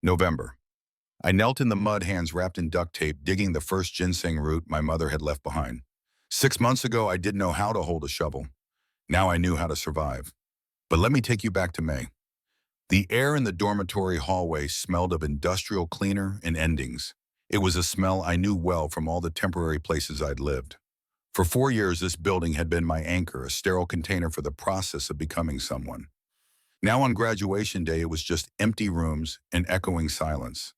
November. I knelt in the mud, hands wrapped in duct tape, digging the first ginseng root my mother had left behind. 6 months ago, I didn't know how to hold a shovel. Now I knew how to survive. But let me take you back to May. The air in the dormitory hallway smelled of industrial cleaner and endings. It was a smell I knew well from all the temporary places I'd lived. For 4 years, this building had been my anchor, a sterile container for the process of becoming someone. Now on graduation day, it was just empty rooms and echoing silence.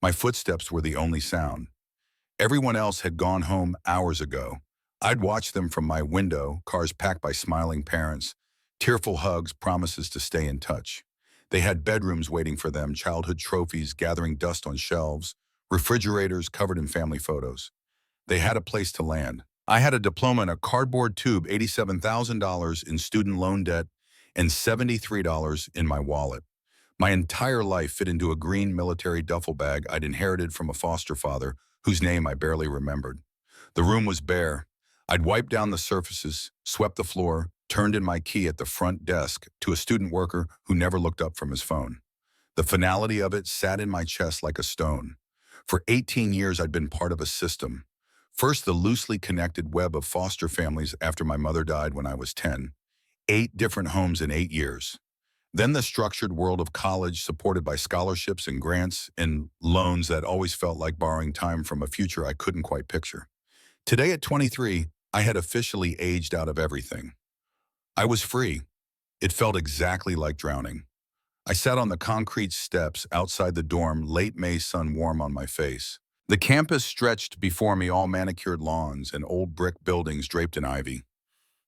My footsteps were the only sound. Everyone else had gone home hours ago. I'd watched them from my window, cars packed by smiling parents, tearful hugs, promises to stay in touch. They had bedrooms waiting for them, childhood trophies gathering dust on shelves, refrigerators covered in family photos. They had a place to land. I had a diploma in a cardboard tube, $87,000 in student loan debt, and $73 in my wallet. My entire life fit into a green military duffel bag I'd inherited from a foster father whose name I barely remembered. The room was bare. I'd wiped down the surfaces, swept the floor, turned in my key at the front desk to a student worker who never looked up from his phone. The finality of it sat in my chest like a stone. For 18 years, I'd been part of a system. First, the loosely connected web of foster families after my mother died when I was 10. 8 different homes in 8 years. Then the structured world of college, supported by scholarships and grants and loans that always felt like borrowing time from a future I couldn't quite picture. Today at 23, I had officially aged out of everything. I was free. It felt exactly like drowning. I sat on the concrete steps outside the dorm, late May sun warm on my face. The campus stretched before me, all manicured lawns and old brick buildings draped in ivy.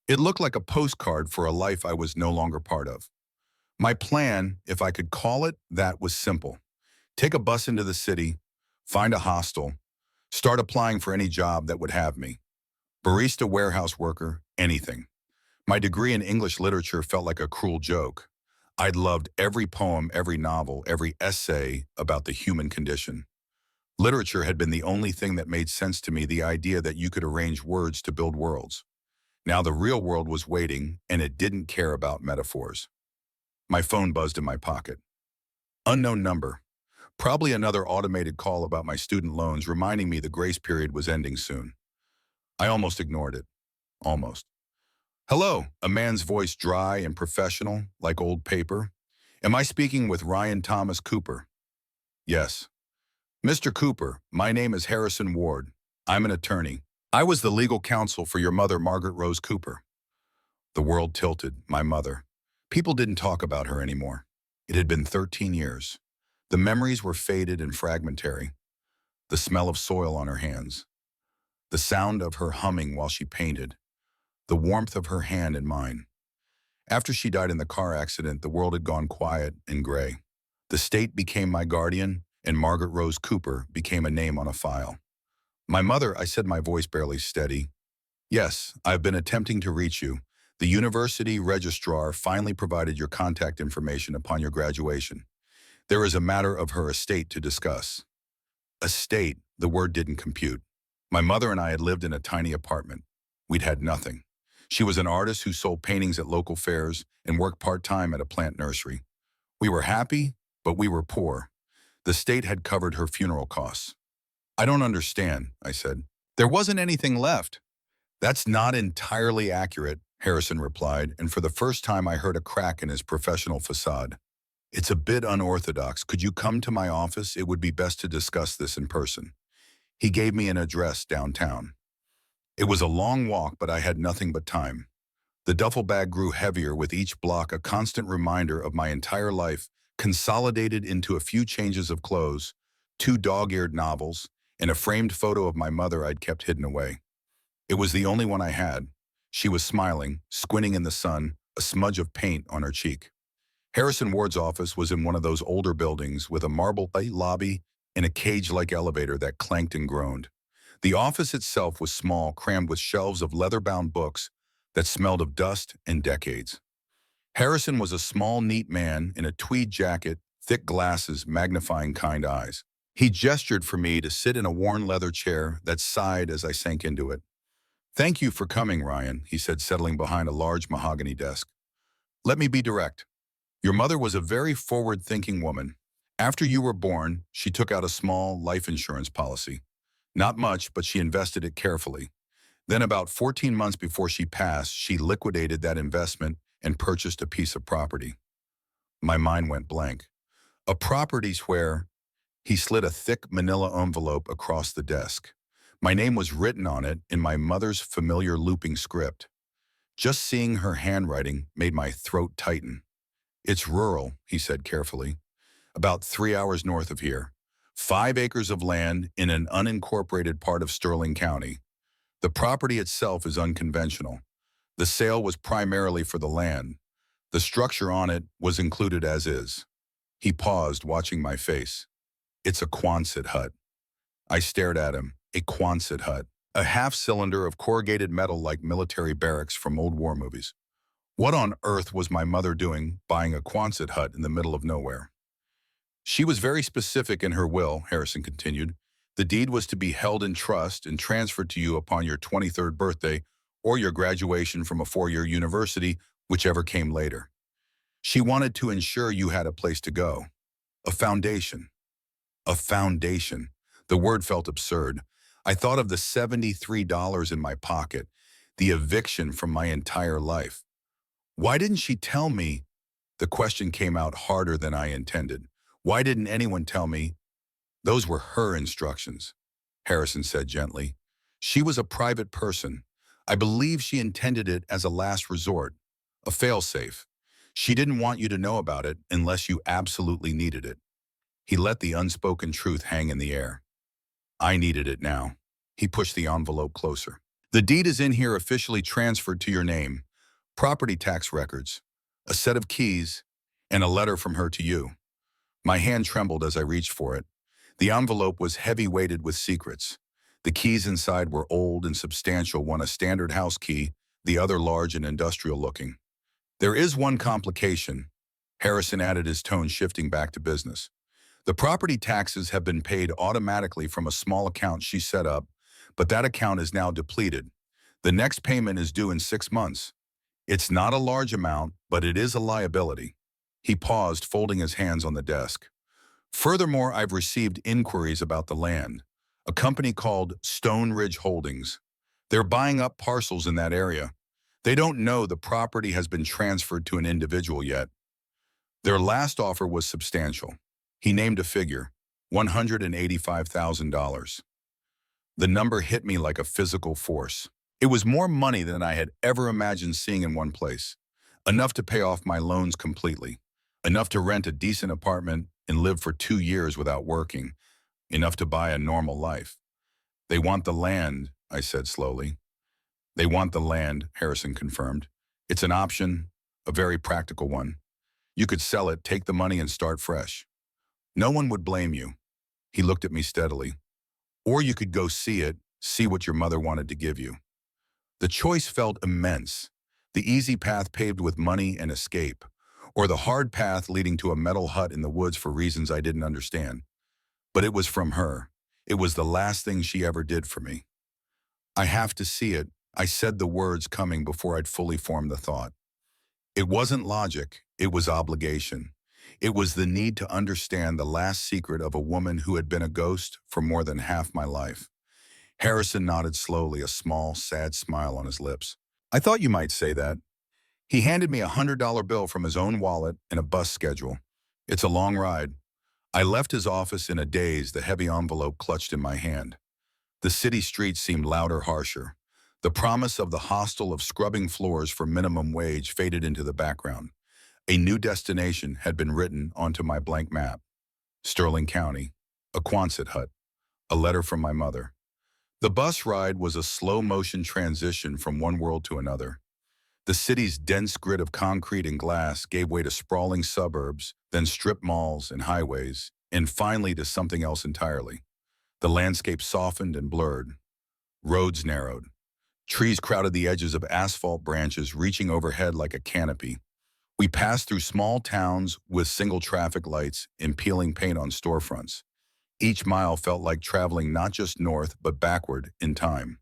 It looked like a postcard for a life I was no longer part of. My plan, if I could call it that, was simple. Take a bus into the city, find a hostel, start applying for any job that would have me. Barista, warehouse worker, anything. My degree in English literature felt like a cruel joke. I'd loved every poem, every novel, every essay about the human condition. Literature had been the only thing that made sense to me, the idea that you could arrange words to build worlds. Now the real world was waiting, and it didn't care about metaphors. My phone buzzed in my pocket. Unknown number. Probably another automated call about my student loans, reminding me the grace period was ending soon. I almost ignored it. Almost. Hello, a man's voice, dry and professional, like old paper. Am I speaking with Ryan Thomas Cooper? Yes. Mr. Cooper, my name is Harrison Ward. I'm an attorney. I was the legal counsel for your mother, Margaret Rose Cooper. The world tilted. My mother. People didn't talk about her anymore. It had been 13 years. The memories were faded and fragmentary. The smell of soil on her hands. The sound of her humming while she painted. The warmth of her hand in mine. After she died in the car accident, the world had gone quiet and gray. The state became my guardian, and Margaret Rose Cooper became a name on a file. My mother, I said, my voice barely steady. Yes, I've been attempting to reach you. The university registrar finally provided your contact information upon your graduation. There is a matter of her estate to discuss. Estate, the word didn't compute. My mother and I had lived in a tiny apartment. We'd had nothing. She was an artist who sold paintings at local fairs and worked part-time at a plant nursery. We were happy, but we were poor. The state had covered her funeral costs. I don't understand, I said. There wasn't anything left. That's not entirely accurate, Harrison replied, and for the first time I heard a crack in his professional facade. It's a bit unorthodox. Could you come to my office? It would be best to discuss this in person. He gave me an address downtown. It was a long walk, but I had nothing but time. The duffel bag grew heavier with each block, a constant reminder of my entire life, consolidated into a few changes of clothes, 2 dog-eared novels, and a framed photo of my mother I'd kept hidden away. It was the only one I had. She was smiling, squinting in the sun, a smudge of paint on her cheek. Harrison Ward's office was in one of those older buildings with a marble lobby and a cage-like elevator that clanked and groaned. The office itself was small, crammed with shelves of leather-bound books that smelled of dust and decades. Harrison was a small, neat man in a tweed jacket, thick glasses, magnifying kind eyes. He gestured for me to sit in a worn leather chair that sighed as I sank into it. "Thank you for coming, Ryan," he said, settling behind a large mahogany desk. "Let me be direct. Your mother was a very forward-thinking woman. After you were born, she took out a small life insurance policy. Not much, but she invested it carefully. Then about 14 months before she passed, she liquidated that investment and purchased a piece of property. My mind went blank. A property's where he slid a thick manila envelope across the desk. My name was written on it in my mother's familiar looping script. Just seeing her handwriting made my throat tighten. It's rural, he said carefully. About 3 hours north of here. 5 acres of land in an unincorporated part of Sterling County. The property itself is unconventional. The sale was primarily for the land. The structure on it was included as is. He paused, watching my face. It's a Quonset hut. I stared at him. A Quonset hut. A half-cylinder of corrugated metal like military barracks from old war movies. What on earth was my mother doing buying a Quonset hut in the middle of nowhere? She was very specific in her will, Harrison continued. The deed was to be held in trust and transferred to you upon your 23rd birthday or your graduation from a 4-year university, whichever came later. She wanted to ensure you had a place to go. A foundation. A foundation. The word felt absurd. I thought of the $73 in my pocket, the eviction from my entire life. Why didn't she tell me? The question came out harder than I intended. Why didn't anyone tell me? Those were her instructions, Harrison said gently. She was a private person. I believe she intended it as a last resort, a failsafe. She didn't want you to know about it unless you absolutely needed it. He let the unspoken truth hang in the air. I needed it now. He pushed the envelope closer. The deed is in here, officially transferred to your name. Property tax records, a set of keys, and a letter from her to you. My hand trembled as I reached for it. The envelope was heavy-weighted with secrets. The keys inside were old and substantial, one a standard house key, the other large and industrial-looking. There is one complication, Harrison added, his tone shifting back to business. The property taxes have been paid automatically from a small account she set up, but that account is now depleted. The next payment is due in 6 months. It's not a large amount, but it is a liability. He paused, folding his hands on the desk. Furthermore, I've received inquiries about the land. A company called Stone Ridge Holdings. They're buying up parcels in that area. They don't know the property has been transferred to an individual yet. Their last offer was substantial. He named a figure, $185,000. The number hit me like a physical force. It was more money than I had ever imagined seeing in one place. Enough to pay off my loans completely. Enough to rent a decent apartment and live for 2 years without working. Enough to buy a normal life. They want the land, I said slowly. They want the land, Harrison confirmed. It's an option, a very practical one. You could sell it, take the money, and start fresh. No one would blame you. He looked at me steadily. Or you could go see it, see what your mother wanted to give you. The choice felt immense. The easy path paved with money and escape, or the hard path leading to a metal hut in the woods for reasons I didn't understand. But it was from her. It was the last thing she ever did for me. I have to see it. I said the words coming before I'd fully formed the thought. It wasn't logic, it was obligation. It was the need to understand the last secret of a woman who had been a ghost for more than half my life. Harrison nodded slowly, a small, sad smile on his lips. I thought you might say that. He handed me a $100 bill from his own wallet and a bus schedule. It's a long ride. I left his office in a daze, the heavy envelope clutched in my hand. The city streets seemed louder, harsher. The promise of the hostel of scrubbing floors for minimum wage faded into the background. A new destination had been written onto my blank map. Sterling County, a Quonset hut, a letter from my mother. The bus ride was a slow-motion transition from one world to another. The city's dense grid of concrete and glass gave way to sprawling suburbs, then strip malls and highways, and finally to something else entirely. The landscape softened and blurred. Roads narrowed. Trees crowded the edges of asphalt branches reaching overhead like a canopy. We passed through small towns with single traffic lights and peeling paint on storefronts. Each mile felt like traveling not just north, but backward in time.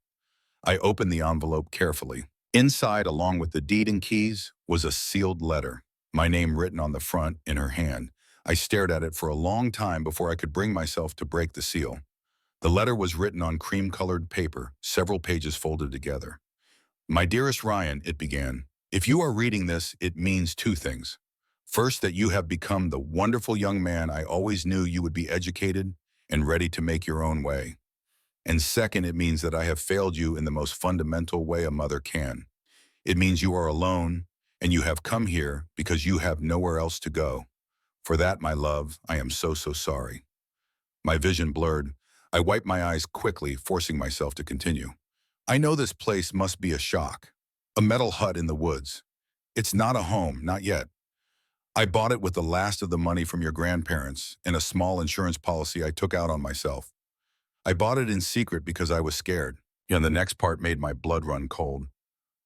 I opened the envelope carefully. Inside, along with the deed and keys, was a sealed letter, my name written on the front in her hand. I stared at it for a long time before I could bring myself to break the seal. The letter was written on cream-colored paper, several pages folded together. My dearest Ryan, it began, if you are reading this, it means two things. First, that you have become the wonderful young man I always knew you would be, educated and ready to make your own way. And second, it means that I have failed you in the most fundamental way a mother can. It means you are alone, and you have come here because you have nowhere else to go. For that, my love, I am so, so sorry. My vision blurred. I wiped my eyes quickly, forcing myself to continue. I know this place must be a shock. A metal hut in the woods. It's not a home, not yet. I bought it with the last of the money from your grandparents and a small insurance policy I took out on myself. I bought it in secret because I was scared. And the next part made my blood run cold.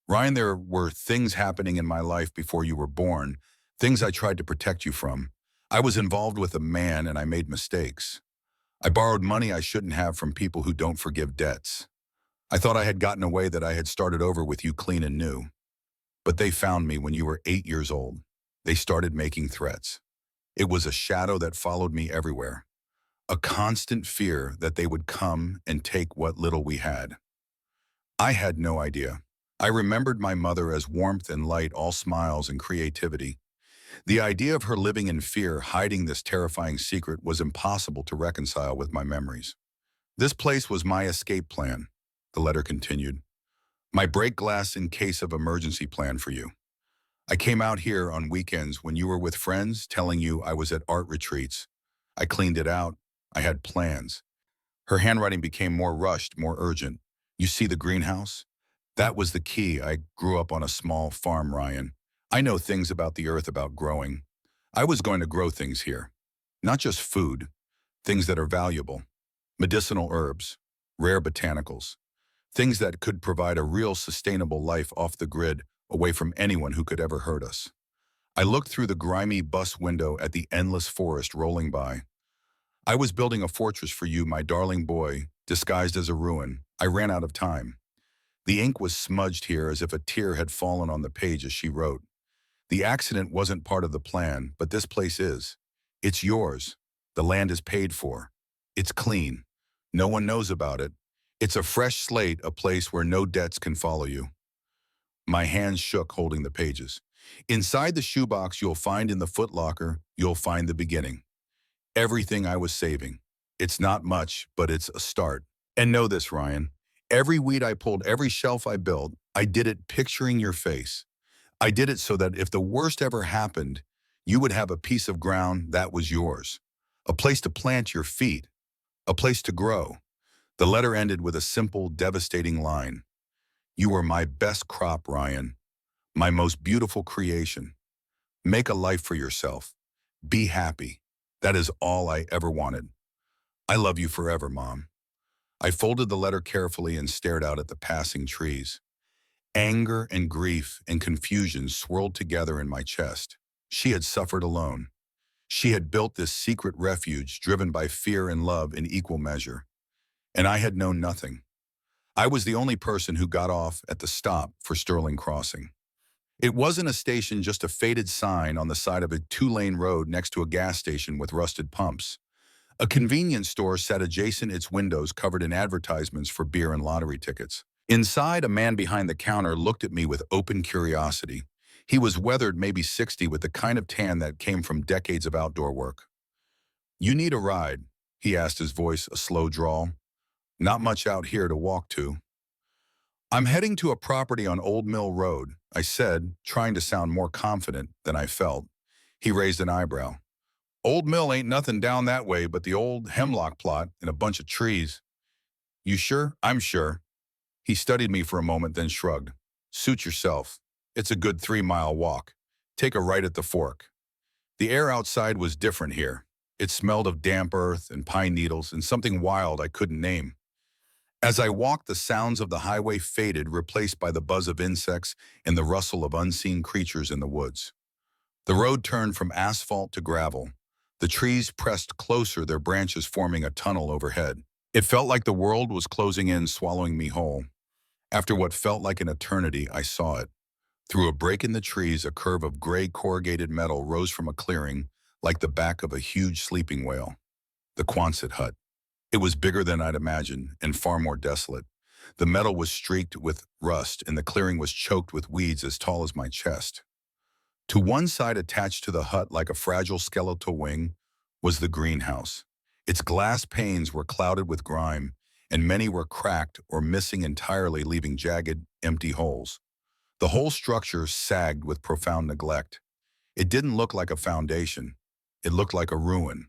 Ryan, there were things happening in my life before you were born, things I tried to protect you from. I was involved with a man and I made mistakes. I borrowed money I shouldn't have from people who don't forgive debts. I thought I had gotten away, that I had started over with you clean and new. But they found me when you were 8 years old. They started making threats. It was a shadow that followed me everywhere. A constant fear that they would come and take what little we had. I had no idea. I remembered my mother as warmth and light, all smiles and creativity. The idea of her living in fear, hiding this terrifying secret, was impossible to reconcile with my memories. This place was my escape plan, the letter continued. My break glass in case of emergency plan for you. I came out here on weekends when you were with friends, telling you I was at art retreats. I cleaned it out. I had plans. Her handwriting became more rushed, more urgent. You see the greenhouse? That was the key. I grew up on a small farm, Ryan. I know things about the earth, about growing. I was going to grow things here. Not just food, things that are valuable. Medicinal herbs, rare botanicals. Things that could provide a real sustainable life off the grid, away from anyone who could ever hurt us. I looked through the grimy bus window at the endless forest rolling by. I was building a fortress for you, my darling boy, disguised as a ruin. I ran out of time. The ink was smudged here as if a tear had fallen on the page as she wrote. The accident wasn't part of the plan, but this place is. It's yours. The land is paid for. It's clean. No one knows about it. It's a fresh slate, a place where no debts can follow you. My hands shook holding the pages. Inside the shoebox you'll find in the footlocker, you'll find the beginning. Everything I was saving. It's not much, but it's a start. And know this, Ryan. Every weed I pulled, every shelf I built, I did it picturing your face. I did it so that if the worst ever happened, you would have a piece of ground that was yours. A place to plant your feet. A place to grow. The letter ended with a simple, devastating line. You were my best crop, Ryan. My most beautiful creation. Make a life for yourself. Be happy. That is all I ever wanted. I love you forever, Mom. I folded the letter carefully and stared out at the passing trees. Anger and grief and confusion swirled together in my chest. She had suffered alone. She had built this secret refuge driven by fear and love in equal measure. And I had known nothing. I was the only person who got off at the stop for Sterling Crossing. It wasn't a station, just a faded sign on the side of a two-lane road next to a gas station with rusted pumps. A convenience store sat adjacent, its windows covered in advertisements for beer and lottery tickets. Inside, a man behind the counter looked at me with open curiosity. He was weathered, maybe 60, with the kind of tan that came from decades of outdoor work. You need a ride? He asked, his voice a slow drawl. Not much out here to walk to. I'm heading to a property on Old Mill Road, I said, trying to sound more confident than I felt. He raised an eyebrow. Old Mill ain't nothing down that way but the old hemlock plot and a bunch of trees. You sure? I'm sure. He studied me for a moment, then shrugged. Suit yourself. It's a good 3-mile walk. Take a right at the fork. The air outside was different here. It smelled of damp earth and pine needles and something wild I couldn't name. As I walked, the sounds of the highway faded, replaced by the buzz of insects and the rustle of unseen creatures in the woods. The road turned from asphalt to gravel. The trees pressed closer, their branches forming a tunnel overhead. It felt like the world was closing in, swallowing me whole. After what felt like an eternity, I saw it. Through a break in the trees, a curve of gray corrugated metal rose from a clearing, like the back of a huge sleeping whale. The Quonset hut. It was bigger than I'd imagined and far more desolate. The metal was streaked with rust and the clearing was choked with weeds as tall as my chest. To one side, attached to the hut like a fragile skeletal wing, was the greenhouse. Its glass panes were clouded with grime, and many were cracked or missing entirely, leaving jagged, empty holes. The whole structure sagged with profound neglect. It didn't look like a foundation. It looked like a ruin.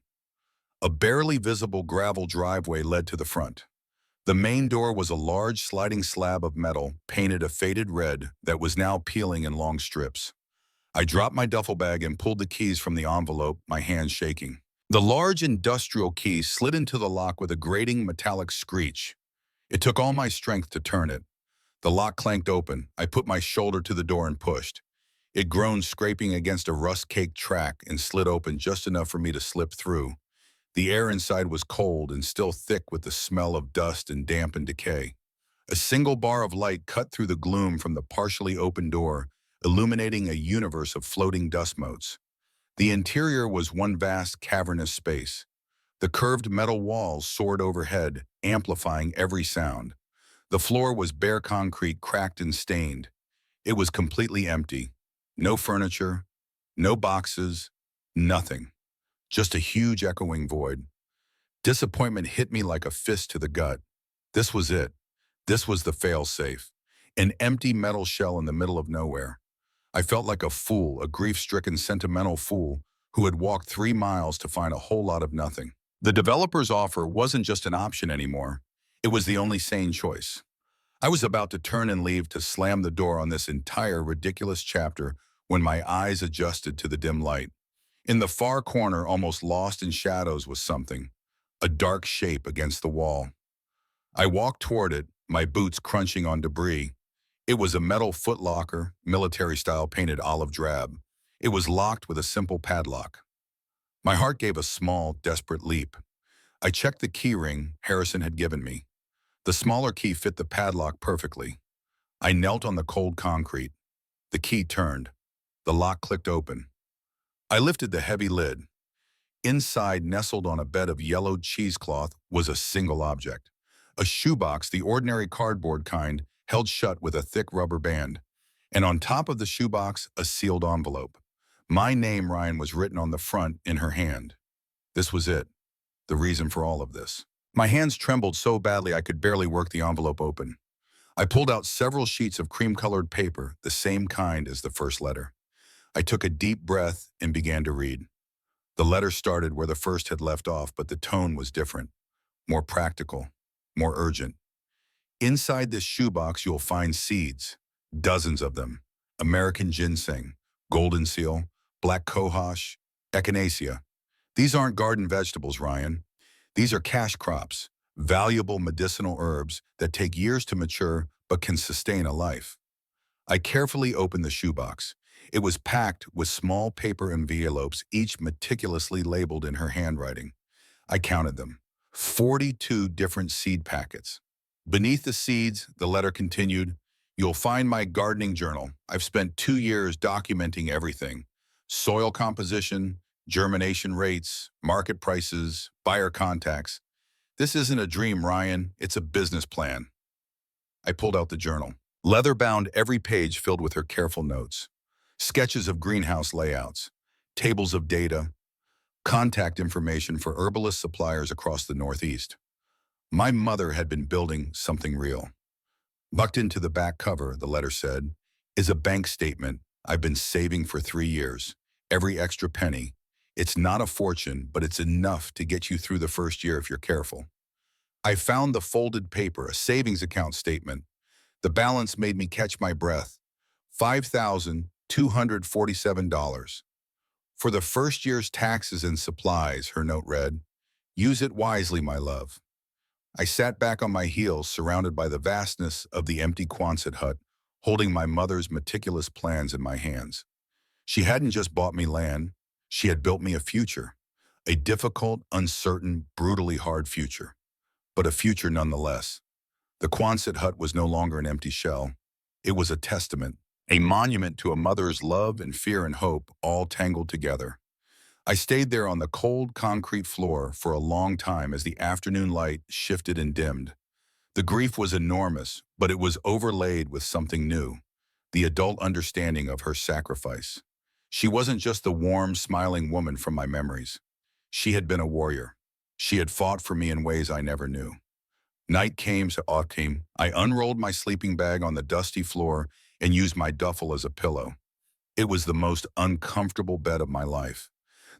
A barely visible gravel driveway led to the front. The main door was a large sliding slab of metal, painted a faded red, that was now peeling in long strips. I dropped my duffel bag and pulled the keys from the envelope, my hands shaking. The large industrial key slid into the lock with a grating metallic screech. It took all my strength to turn it. The lock clanked open. I put my shoulder to the door and pushed. It groaned, scraping against a rust-caked track, and slid open just enough for me to slip through. The air inside was cold and still thick with the smell of dust and damp and decay. A single bar of light cut through the gloom from the partially open door, illuminating a universe of floating dust motes. The interior was one vast, cavernous space. The curved metal walls soared overhead, amplifying every sound. The floor was bare concrete, cracked and stained. It was completely empty. No furniture, no boxes, nothing. Just a huge echoing void. Disappointment hit me like a fist to the gut. This was it. This was the fail-safe. An empty metal shell in the middle of nowhere. I felt like a fool, a grief-stricken, sentimental fool who had walked 3 miles to find a whole lot of nothing. The developer's offer wasn't just an option anymore. It was the only sane choice. I was about to turn and leave, to slam the door on this entire ridiculous chapter, when my eyes adjusted to the dim light. In the far corner, almost lost in shadows, was something, a dark shape against the wall. I walked toward it, my boots crunching on debris. It was a metal footlocker, military-style, painted olive drab. It was locked with a simple padlock. My heart gave a small, desperate leap. I checked the key ring Harrison had given me. The smaller key fit the padlock perfectly. I knelt on the cold concrete. The key turned. The lock clicked open. I lifted the heavy lid. Inside, nestled on a bed of yellowed cheesecloth, was a single object. A shoebox, the ordinary cardboard kind, held shut with a thick rubber band. And on top of the shoebox, a sealed envelope. My name, Ryan, was written on the front in her hand. This was it. The reason for all of this. My hands trembled so badly I could barely work the envelope open. I pulled out several sheets of cream-colored paper, the same kind as the first letter. I took a deep breath and began to read. The letter started where the first had left off, but the tone was different, more practical, more urgent. Inside this shoebox, you'll find seeds, dozens of them. American ginseng, golden seal, black cohosh, echinacea. These aren't garden vegetables, Ryan. These are cash crops, valuable medicinal herbs that take years to mature but can sustain a life. I carefully opened the shoebox. It was packed with small paper envelopes, each meticulously labeled in her handwriting. I counted them. 42 different seed packets. Beneath the seeds, the letter continued, "You'll find my gardening journal. I've spent 2 years documenting everything. Soil composition, germination rates, market prices, buyer contacts. This isn't a dream, Ryan. It's a business plan." I pulled out the journal. Leather-bound, every page filled with her careful notes. Sketches of greenhouse layouts, tables of data, contact information for herbalist suppliers across the Northeast. My mother had been building something real. Bucked into the back cover, the letter said, is a bank statement I've been saving for 3 years. Every extra penny. It's not a fortune, but it's enough to get you through the first year if you're careful. I found the folded paper, a savings account statement. The balance made me catch my breath. $5,247. For the first year's taxes and supplies, her note read. Use it wisely, my love. I sat back on my heels, surrounded by the vastness of the empty Quonset hut, holding my mother's meticulous plans in my hands. She hadn't just bought me land, she had built me a future. A difficult, uncertain, brutally hard future. But a future nonetheless. The Quonset hut was no longer an empty shell. It was a testament, a monument to a mother's love and fear and hope, all tangled together. I stayed there on the cold concrete floor for a long time as the afternoon light shifted and dimmed. The grief was enormous, but it was overlaid with something new, the adult understanding of her sacrifice. She wasn't just the warm, smiling woman from my memories. She had been a warrior. She had fought for me in ways I never knew. Night came to autumn. I unrolled my sleeping bag on the dusty floor and used my duffel as a pillow. It was the most uncomfortable bed of my life.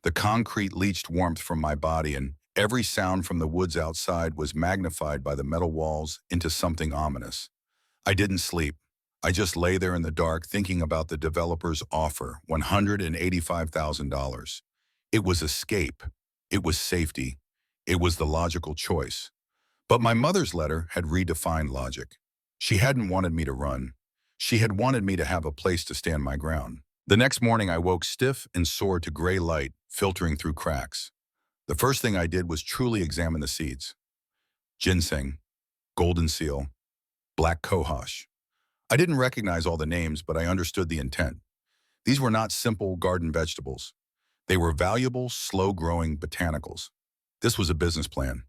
The concrete leached warmth from my body, and every sound from the woods outside was magnified by the metal walls into something ominous. I didn't sleep. I just lay there in the dark thinking about the developer's offer, $185,000. It was escape. It was safety. It was the logical choice. But my mother's letter had redefined logic. She hadn't wanted me to run. She had wanted me to have a place to stand my ground. The next morning, I woke stiff and sore to gray light filtering through cracks. The first thing I did was truly examine the seeds. Ginseng, golden seal, black cohosh. I didn't recognize all the names, but I understood the intent. These were not simple garden vegetables. They were valuable, slow-growing botanicals. This was a business plan.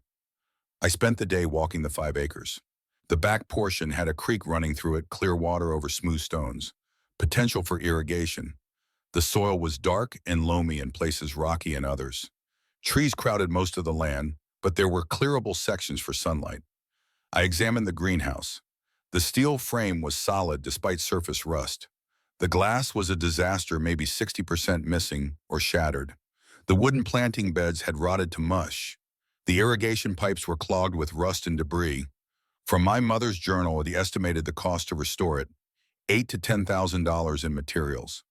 I spent the day walking the 5 acres. The back portion had a creek running through it, clear water over smooth stones. Potential for irrigation. The soil was dark and loamy in places, rocky in others. Trees crowded most of the land, but there were clearable sections for sunlight. I examined the greenhouse. The steel frame was solid despite surface rust. The glass was a disaster, maybe 60% missing or shattered. The wooden planting beds had rotted to mush. The irrigation pipes were clogged with rust and debris. From my mother's journal, they estimated the cost to restore it, $8,000 to $10,000 in materials.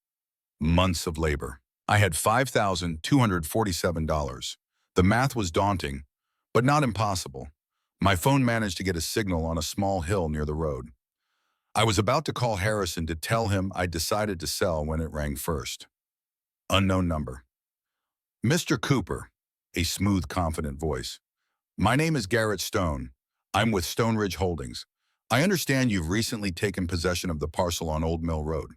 Months of labor. I had $5,247. The math was daunting, but not impossible. My phone managed to get a signal on a small hill near the road. I was about to call Harrison to tell him I decided to sell when it rang first. Unknown number. Mr. Cooper, a smooth, confident voice. My name is Garrett Stone. I'm with Stone Ridge Holdings. I understand you've recently taken possession of the parcel on Old Mill Road.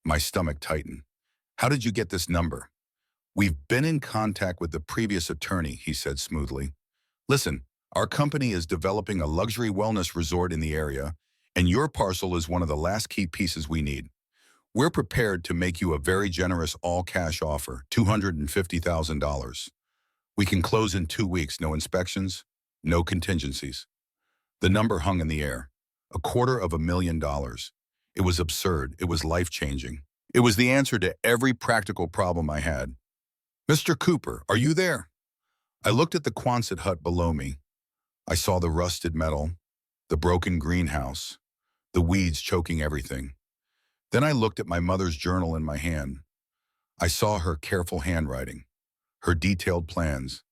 My stomach tightened. How did you get this number? We've been in contact with the previous attorney, he said smoothly. Listen, our company is developing a luxury wellness resort in the area, and your parcel is one of the last key pieces we need. We're prepared to make you a very generous all-cash offer, $250,000. We can close in 2 weeks, no inspections, no contingencies. The number hung in the air. $250,000. It was absurd. It was life-changing. It was the answer to every practical problem I had. Mr. Cooper, are you there? I looked at the Quonset hut below me. I saw the rusted metal, the broken greenhouse, the weeds choking everything. Then I looked at my mother's journal in my hand. I saw her careful handwriting, her detailed plans.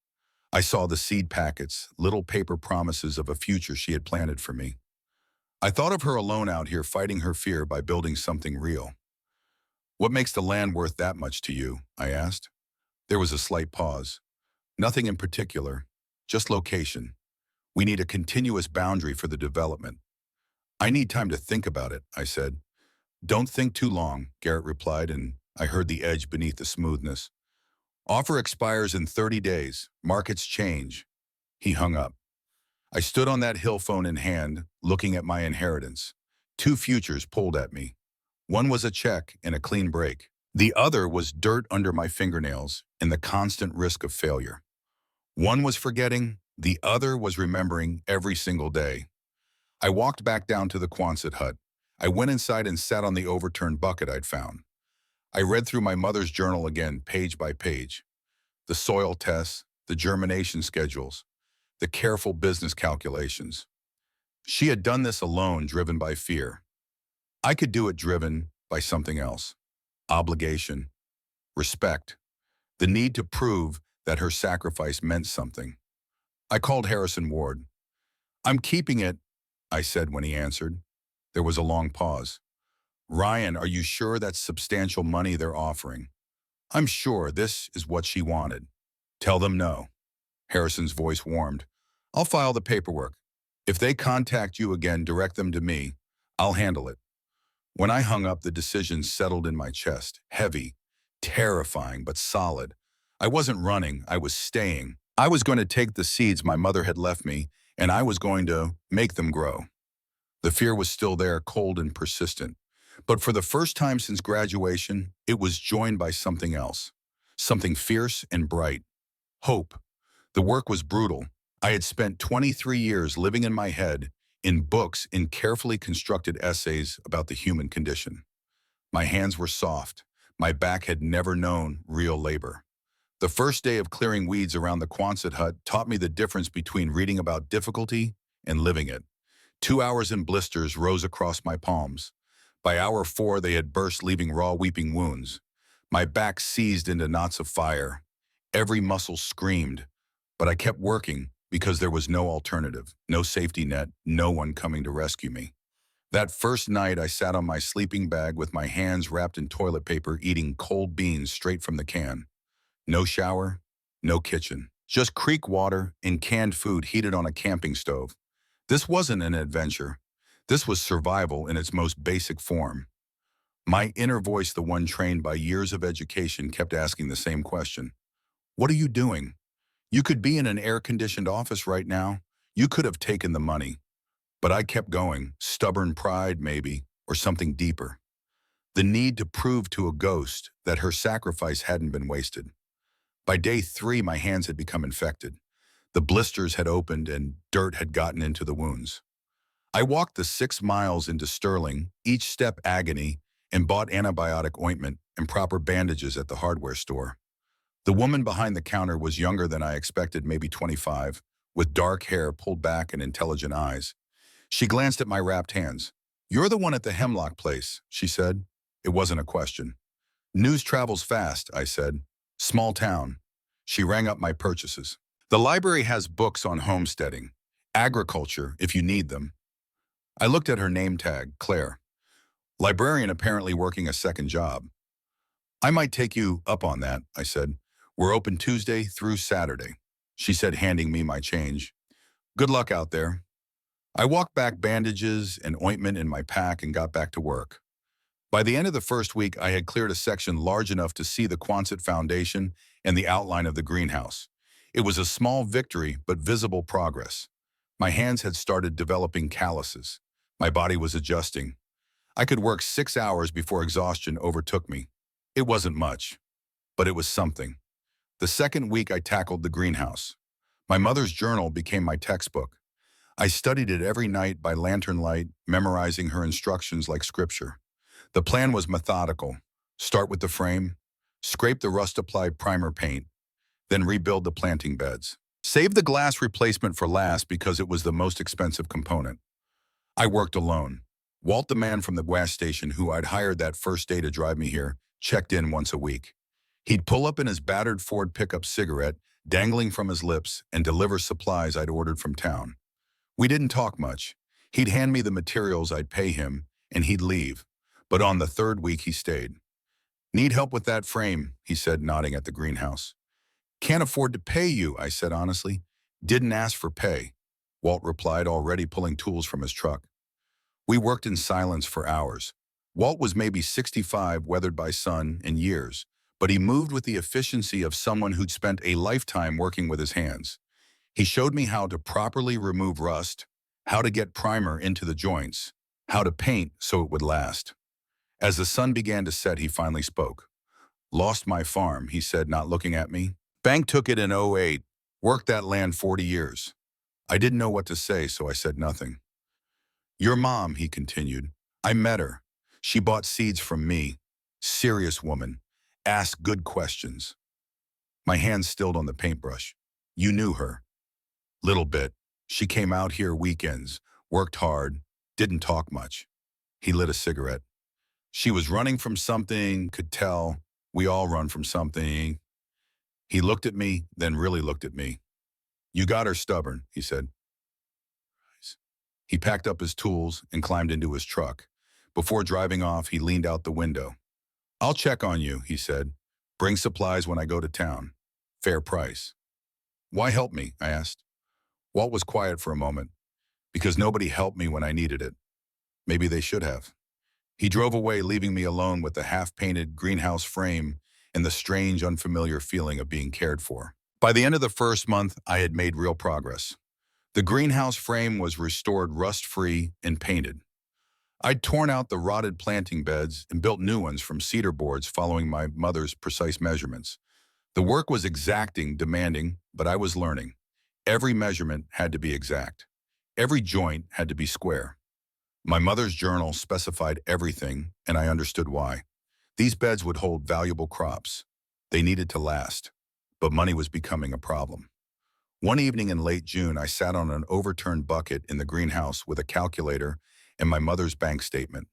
I saw the seed packets, little paper promises of a future she had planted for me. I thought of her alone out here fighting her fear by building something real. What makes the land worth that much to you? I asked. There was a slight pause. Nothing in particular, just location. We need a continuous boundary for the development. I need time to think about it, I said. Don't think too long, Garrett replied, and I heard the edge beneath the smoothness. Offer expires in 30 days. Markets change. He hung up. I stood on that hill, phone in hand, looking at my inheritance. 2 futures pulled at me. One was a check and a clean break. The other was dirt under my fingernails and the constant risk of failure. One was forgetting, the other was remembering every single day. I walked back down to the Quonset hut. I went inside and sat on the overturned bucket I'd found. I read through my mother's journal again, page by page. The soil tests, the germination schedules, the careful business calculations. She had done this alone, driven by fear. I could do it driven by something else. Obligation, respect, the need to prove that her sacrifice meant something. I called Harrison Ward. I'm keeping it, I said when he answered. There was a long pause. Ryan, are you sure that's substantial money they're offering? I'm sure this is what she wanted. Tell them no. Harrison's voice warmed. I'll file the paperwork. If they contact you again, direct them to me. I'll handle it. When I hung up, the decision settled in my chest, heavy, terrifying, but solid. I wasn't running, I was staying. I was going to take the seeds my mother had left me, and I was going to make them grow. The fear was still there, cold and persistent. But for the first time since graduation, it was joined by something else. Something fierce and bright. Hope. The work was brutal. I had spent 23 years living in my head, in books, in carefully constructed essays about the human condition. My hands were soft. My back had never known real labor. The first day of clearing weeds around the Quonset hut taught me the difference between reading about difficulty and living it. 2 hours in blisters rose across my palms. By hour 4, they had burst, leaving raw, weeping wounds. My back seized into knots of fire. Every muscle screamed, but I kept working because there was no alternative, no safety net, no one coming to rescue me. That first night, I sat on my sleeping bag with my hands wrapped in toilet paper, eating cold beans straight from the can. No shower, no kitchen, just creek water and canned food heated on a camping stove. This wasn't an adventure. This was survival in its most basic form. My inner voice, the one trained by years of education, kept asking the same question. What are you doing? You could be in an air-conditioned office right now. You could have taken the money. But I kept going, stubborn pride maybe, or something deeper. The need to prove to a ghost that her sacrifice hadn't been wasted. By day 3, my hands had become infected. The blisters had opened and dirt had gotten into the wounds. I walked the 6 miles into Sterling, each step agony, and bought antibiotic ointment and proper bandages at the hardware store. The woman behind the counter was younger than I expected, maybe 25, with dark hair pulled back and intelligent eyes. She glanced at my wrapped hands. "You're the one at the hemlock place," she said. It wasn't a question. "News travels fast," I said. "Small town." She rang up my purchases. "The library has books on homesteading, agriculture if you need them." I looked at her name tag, Claire. Librarian, apparently working a second job. "I might take you up on that," I said. "We're open Tuesday through Saturday," she said, handing me my change. "Good luck out there." I walked back, bandages and ointment in my pack, and got back to work. By the end of the first week, I had cleared a section large enough to see the Quonset foundation and the outline of the greenhouse. It was a small victory, but visible progress. My hands had started developing calluses. My body was adjusting. I could work 6 hours before exhaustion overtook me. It wasn't much, but it was something. The second week, I tackled the greenhouse. My mother's journal became my textbook. I studied it every night by lantern light, memorizing her instructions like scripture. The plan was methodical. Start with the frame, scrape the rust-applied primer paint, then rebuild the planting beds. Save the glass replacement for last because it was the most expensive component. I worked alone. Walt, the man from the gas station who I'd hired that first day to drive me here, checked in once a week. He'd pull up in his battered Ford pickup, cigarette dangling from his lips, and deliver supplies I'd ordered from town. We didn't talk much. He'd hand me the materials, I'd pay him, and he'd leave. But on the third week, he stayed. "Need help with that frame," he said, nodding at the greenhouse. "Can't afford to pay you," I said honestly. "Didn't ask for pay," Walt replied, already pulling tools from his truck. We worked in silence for hours. Walt was maybe 65, weathered by sun and years, but he moved with the efficiency of someone who'd spent a lifetime working with his hands. He showed me how to properly remove rust, how to get primer into the joints, how to paint so it would last. As the sun began to set, he finally spoke. "Lost my farm," he said, not looking at me. "Bank took it in '08. Worked that land 40 years. I didn't know what to say, so I said nothing. "Your mom," he continued. "I met her. She bought seeds from me. Serious woman. Asked good questions." My hands stilled on the paintbrush. "You knew her?" "Little bit. She came out here weekends, worked hard, didn't talk much." He lit a cigarette. "She was running from something, could tell. We all run from something." He looked at me, then really looked at me. "You got her stubborn," he said. He packed up his tools and climbed into his truck. Before driving off, he leaned out the window. "I'll check on you," he said. "Bring supplies when I go to town. Fair price." "Why help me?" I asked. Walt was quiet for a moment. "Because nobody helped me when I needed it. Maybe they should have." He drove away, leaving me alone with the half-painted greenhouse frame and the strange, unfamiliar feeling of being cared for. By the end of the first month, I had made real progress. The greenhouse frame was restored rust-free and painted. I'd torn out the rotted planting beds and built new ones from cedar boards following my mother's precise measurements. The work was exacting, demanding, but I was learning. Every measurement had to be exact. Every joint had to be square. My mother's journal specified everything, and I understood why. These beds would hold valuable crops. They needed to last, but money was becoming a problem. One evening in late June, I sat on an overturned bucket in the greenhouse with a calculator and my mother's bank statement.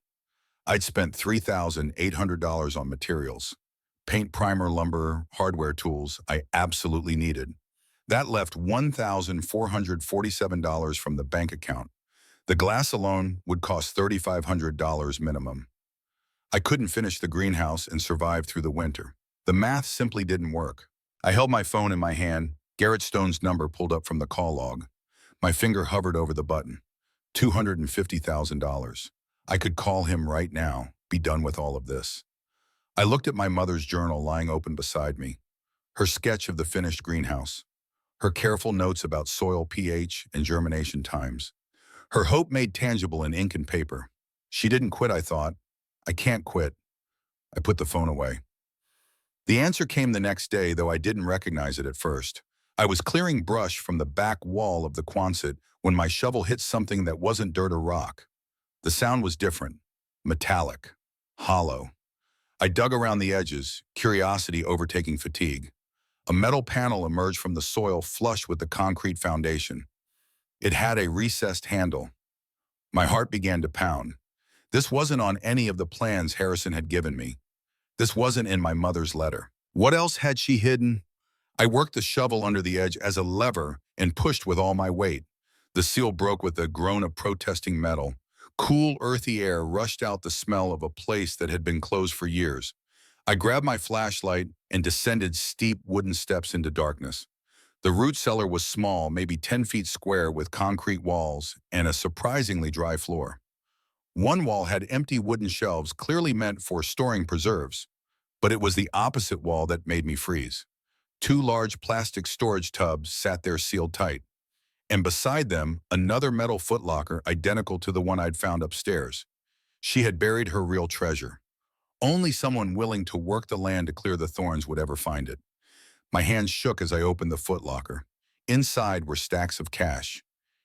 I'd spent $3,800 on materials, paint, primer, lumber, hardware tools I absolutely needed. That left $1,447 from the bank account. The glass alone would cost $3,500 minimum. I couldn't finish the greenhouse and survive through the winter. The math simply didn't work. I held my phone in my hand. Garrett Stone's number pulled up from the call log. My finger hovered over the button. $250,000. I could call him right now, be done with all of this. I looked at my mother's journal lying open beside me, her sketch of the finished greenhouse, her careful notes about soil pH and germination times, her hope made tangible in ink and paper. She didn't quit, I thought. I can't quit. I put the phone away. The answer came the next day, though I didn't recognize it at first. I was clearing brush from the back wall of the Quonset when my shovel hit something that wasn't dirt or rock. The sound was different, metallic, hollow. I dug around the edges, curiosity overtaking fatigue. A metal panel emerged from the soil flush with the concrete foundation. It had a recessed handle. My heart began to pound. This wasn't on any of the plans Harrison had given me. This wasn't in my mother's letter. What else had she hidden? I worked the shovel under the edge as a lever and pushed with all my weight. The seal broke with a groan of protesting metal. Cool, earthy air rushed out, the smell of a place that had been closed for years. I grabbed my flashlight and descended steep wooden steps into darkness. The root cellar was small, maybe 10 feet square, with concrete walls and a surprisingly dry floor. One wall had empty wooden shelves clearly meant for storing preserves, but it was the opposite wall that made me freeze. Two large plastic storage tubs sat there sealed tight, and beside them, another metal footlocker identical to the one I'd found upstairs. She had buried her real treasure. Only someone willing to work the land to clear the thorns would ever find it. My hands shook as I opened the footlocker. Inside were stacks of cash,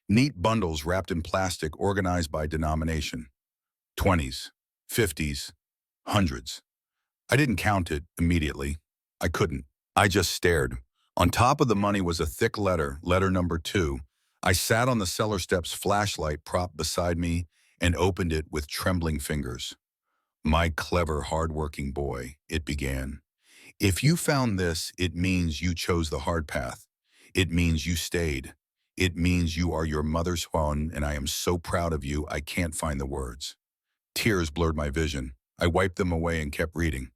neat bundles wrapped in plastic organized by denomination. 20s, 50s, hundreds. I didn't count it immediately. I couldn't. I just stared. On top of the money was a thick letter number 2. I sat on the cellar steps, flashlight propped beside me, and opened it with trembling fingers. "My clever, hard-working boy," it began. "If you found this, it means you chose the hard path. It means you stayed. It means you are your mother's son, and I am so proud of you I can't find the words." Tears blurred my vision. I wiped them away and kept reading.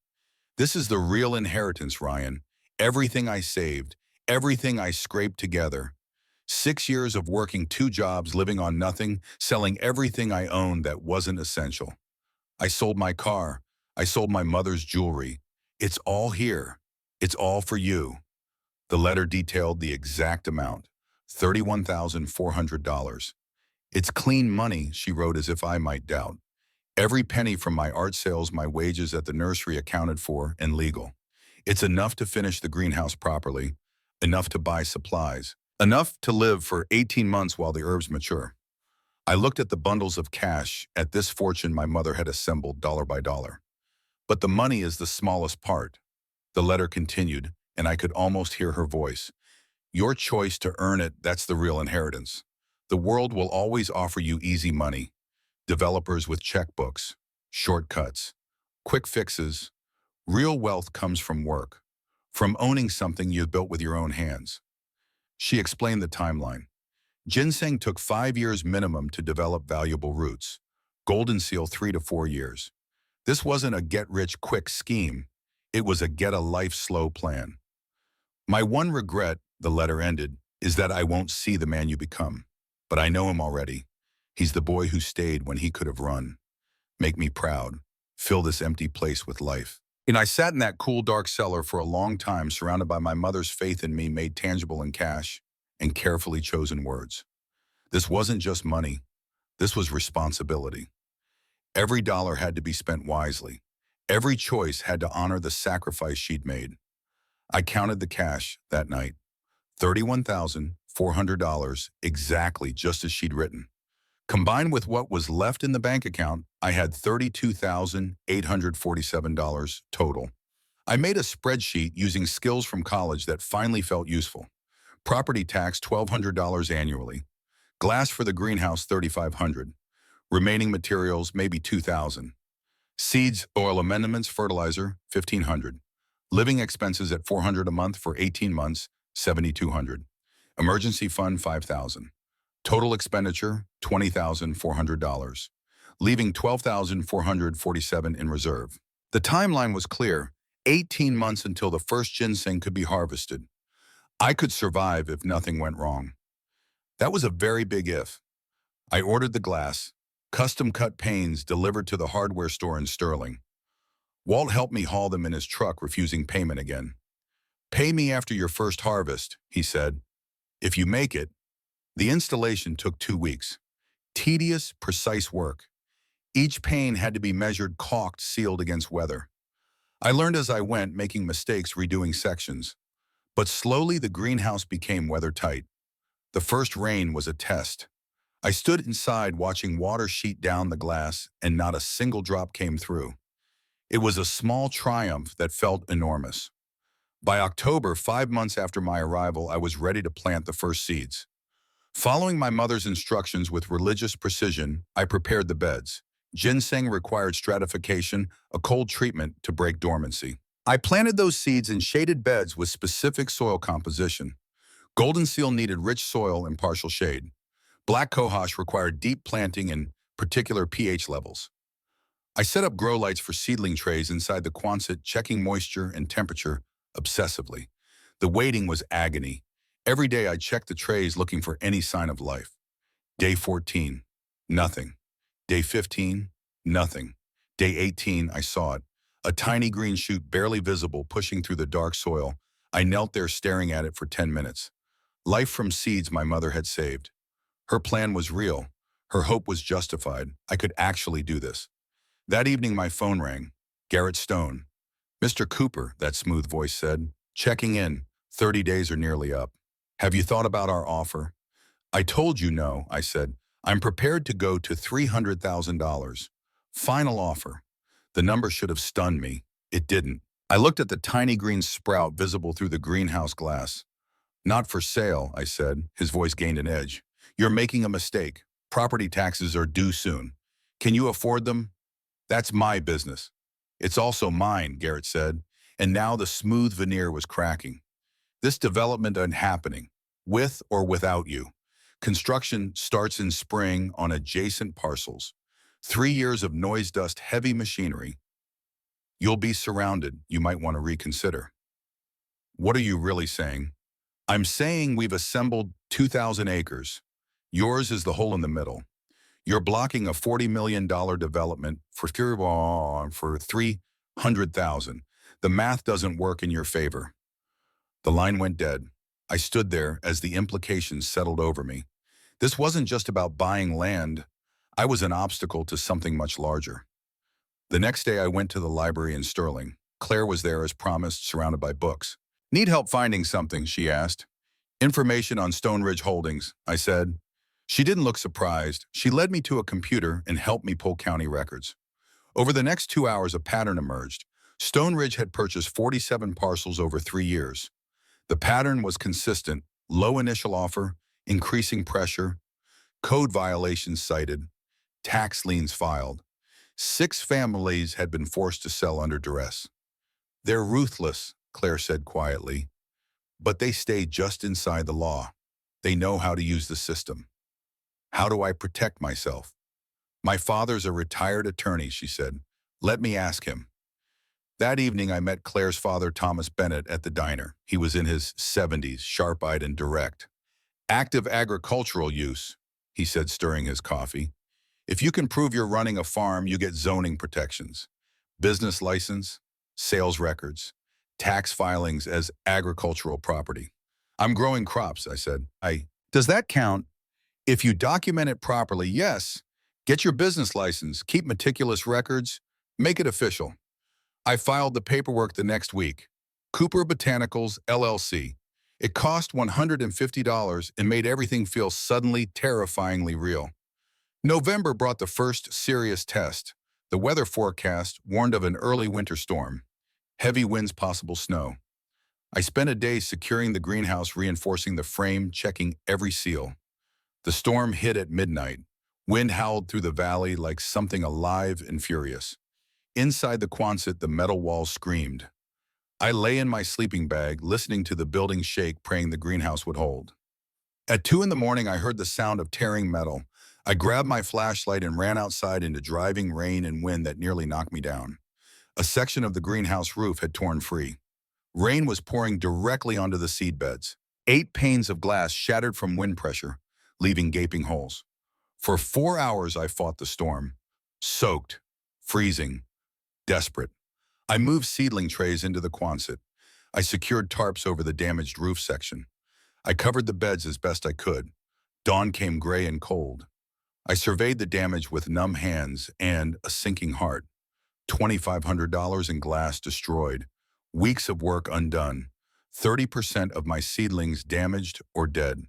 "This is the real inheritance, Ryan. Everything I saved, everything I scraped together. 6 years of working 2 jobs, living on nothing, selling everything I owned that wasn't essential. I sold my car. I sold my mother's jewelry. It's all here. It's all for you." The letter detailed the exact amount, $31,400. "It's clean money," she wrote as if I might doubt. "Every penny from my art sales, my wages at the nursery accounted for, and legal. It's enough to finish the greenhouse properly, enough to buy supplies, enough to live for 18 months while the herbs mature." I looked at the bundles of cash, at this fortune my mother had assembled dollar by dollar. "But the money is the smallest part." The letter continued, and I could almost hear her voice. "Your choice to earn it, that's the real inheritance. The world will always offer you easy money. Developers with checkbooks, shortcuts, quick fixes. Real wealth comes from work, from owning something you built with your own hands." She explained the timeline. Ginseng took 5 years minimum to develop valuable roots. Golden seal 3 to 4 years. This wasn't a get-rich-quick scheme. It was a get-a-life-slow plan. "My one regret," the letter ended, "is that I won't see the man you become. But I know him already. He's the boy who stayed when he could have run. Make me proud. Fill this empty place with life." And I sat in that cool, dark cellar for a long time, surrounded by my mother's faith in me made tangible in cash and carefully chosen words. This wasn't just money. This was responsibility. Every dollar had to be spent wisely. Every choice had to honor the sacrifice she'd made. I counted the cash that night. $31,400 exactly just as she'd written. Combined with what was left in the bank account, I had $32,847 total. I made a spreadsheet using skills from college that finally felt useful. Property tax $1,200 annually. Glass for the greenhouse $3,500. Remaining materials maybe $2,000. Seeds, oil amendments, fertilizer $1,500. Living expenses at $400 a month for 18 months, $7,200. Emergency fund $5,000. Total expenditure $20,400, leaving $12,447 in reserve. The timeline was clear: 18 months until the first ginseng could be harvested. I could survive if nothing went wrong. That was a very big if. I ordered the glass, custom-cut panes delivered to the hardware store in Sterling. Walt helped me haul them in his truck, refusing payment again. "Pay me after your first harvest," he said. "If you make it." The installation took 2 weeks. Tedious, precise work. Each pane had to be measured, caulked, sealed against weather. I learned as I went, making mistakes, redoing sections. But slowly the greenhouse became weather-tight. The first rain was a test. I stood inside watching water sheet down the glass, and not a single drop came through. It was a small triumph that felt enormous. By October, 5 months after my arrival, I was ready to plant the first seeds. Following my mother's instructions with religious precision, I prepared the beds. Ginseng required stratification, a cold treatment to break dormancy. I planted those seeds in shaded beds with specific soil composition. Golden seal needed rich soil and partial shade. Black cohosh required deep planting and particular pH levels. I set up grow lights for seedling trays inside the Quonset, checking moisture and temperature obsessively. The waiting was agony. Every day I checked the trays looking for any sign of life. Day 14, nothing. Day 15, nothing. Day 18, I saw it. A tiny green shoot barely visible pushing through the dark soil. I knelt there staring at it for 10 minutes. Life from seeds my mother had saved. Her plan was real. Her hope was justified. I could actually do this. That evening my phone rang. Garrett Stone. "Mr. Cooper," that smooth voice said. "Checking in. 30 days are nearly up. Have you thought about our offer?" "I told you no," I said. "I'm prepared to go to $300,000. Final offer." The number should have stunned me. It didn't. I looked at the tiny green sprout visible through the greenhouse glass. "Not for sale," I said. His voice gained an edge. "You're making a mistake. Property taxes are due soon. Can you afford them?" "That's my business." "It's also mine," Garrett said. And now the smooth veneer was cracking. "This development ain't happening, with or without you. Construction starts in spring on adjacent parcels. 3 years of noise dust heavy machinery. You'll be surrounded. You might want to reconsider." "What are you really saying?" "I'm saying we've assembled 2,000 acres. Yours is the hole in the middle. You're blocking a $40 million development for $300,000. The math doesn't work in your favor." The line went dead. I stood there as the implications settled over me. This wasn't just about buying land. I was an obstacle to something much larger. The next day I went to the library in Sterling. Claire was there as promised, surrounded by books. "Need help finding something?" she asked. "Information on Stone Ridge Holdings," I said. She didn't look surprised. She led me to a computer and helped me pull county records. Over the next 2 hours, a pattern emerged. Stone Ridge had purchased 47 parcels over 3 years. The pattern was consistent: low initial offer, increasing pressure, code violations cited, tax liens filed. 6 families had been forced to sell under duress. "They're ruthless," Claire said quietly, "but they stay just inside the law. They know how to use the system." "How do I protect myself?" "My father's a retired attorney," she said. "Let me ask him." That evening, I met Claire's father, Thomas Bennett, at the diner. He was in his 70s, sharp-eyed and direct. "Active agricultural use," he said, stirring his coffee. "If you can prove you're running a farm, you get zoning protections. Business license, sales records, tax filings as agricultural property. I'm growing crops, I said. Does that count? If you document it properly, yes. Get your business license, keep meticulous records, make it official. I filed the paperwork the next week. Cooper Botanicals, LLC. It cost $150 and made everything feel suddenly terrifyingly real. November brought the first serious test. The weather forecast warned of an early winter storm. Heavy winds, possible snow. I spent a day securing the greenhouse, reinforcing the frame, checking every seal. The storm hit at midnight. Wind howled through the valley like something alive and furious. Inside the Quonset, the metal walls screamed. I lay in my sleeping bag, listening to the building shake, praying the greenhouse would hold. At 2 in the morning, I heard the sound of tearing metal. I grabbed my flashlight and ran outside into driving rain and wind that nearly knocked me down. A section of the greenhouse roof had torn free. Rain was pouring directly onto the seed beds. 8 panes of glass shattered from wind pressure, leaving gaping holes. For 4 hours, I fought the storm. Soaked, freezing, desperate. I moved seedling trays into the Quonset. I secured tarps over the damaged roof section. I covered the beds as best I could. Dawn came gray and cold. I surveyed the damage with numb hands and a sinking heart. $2,500 in glass destroyed. Weeks of work undone. 30% of my seedlings damaged or dead.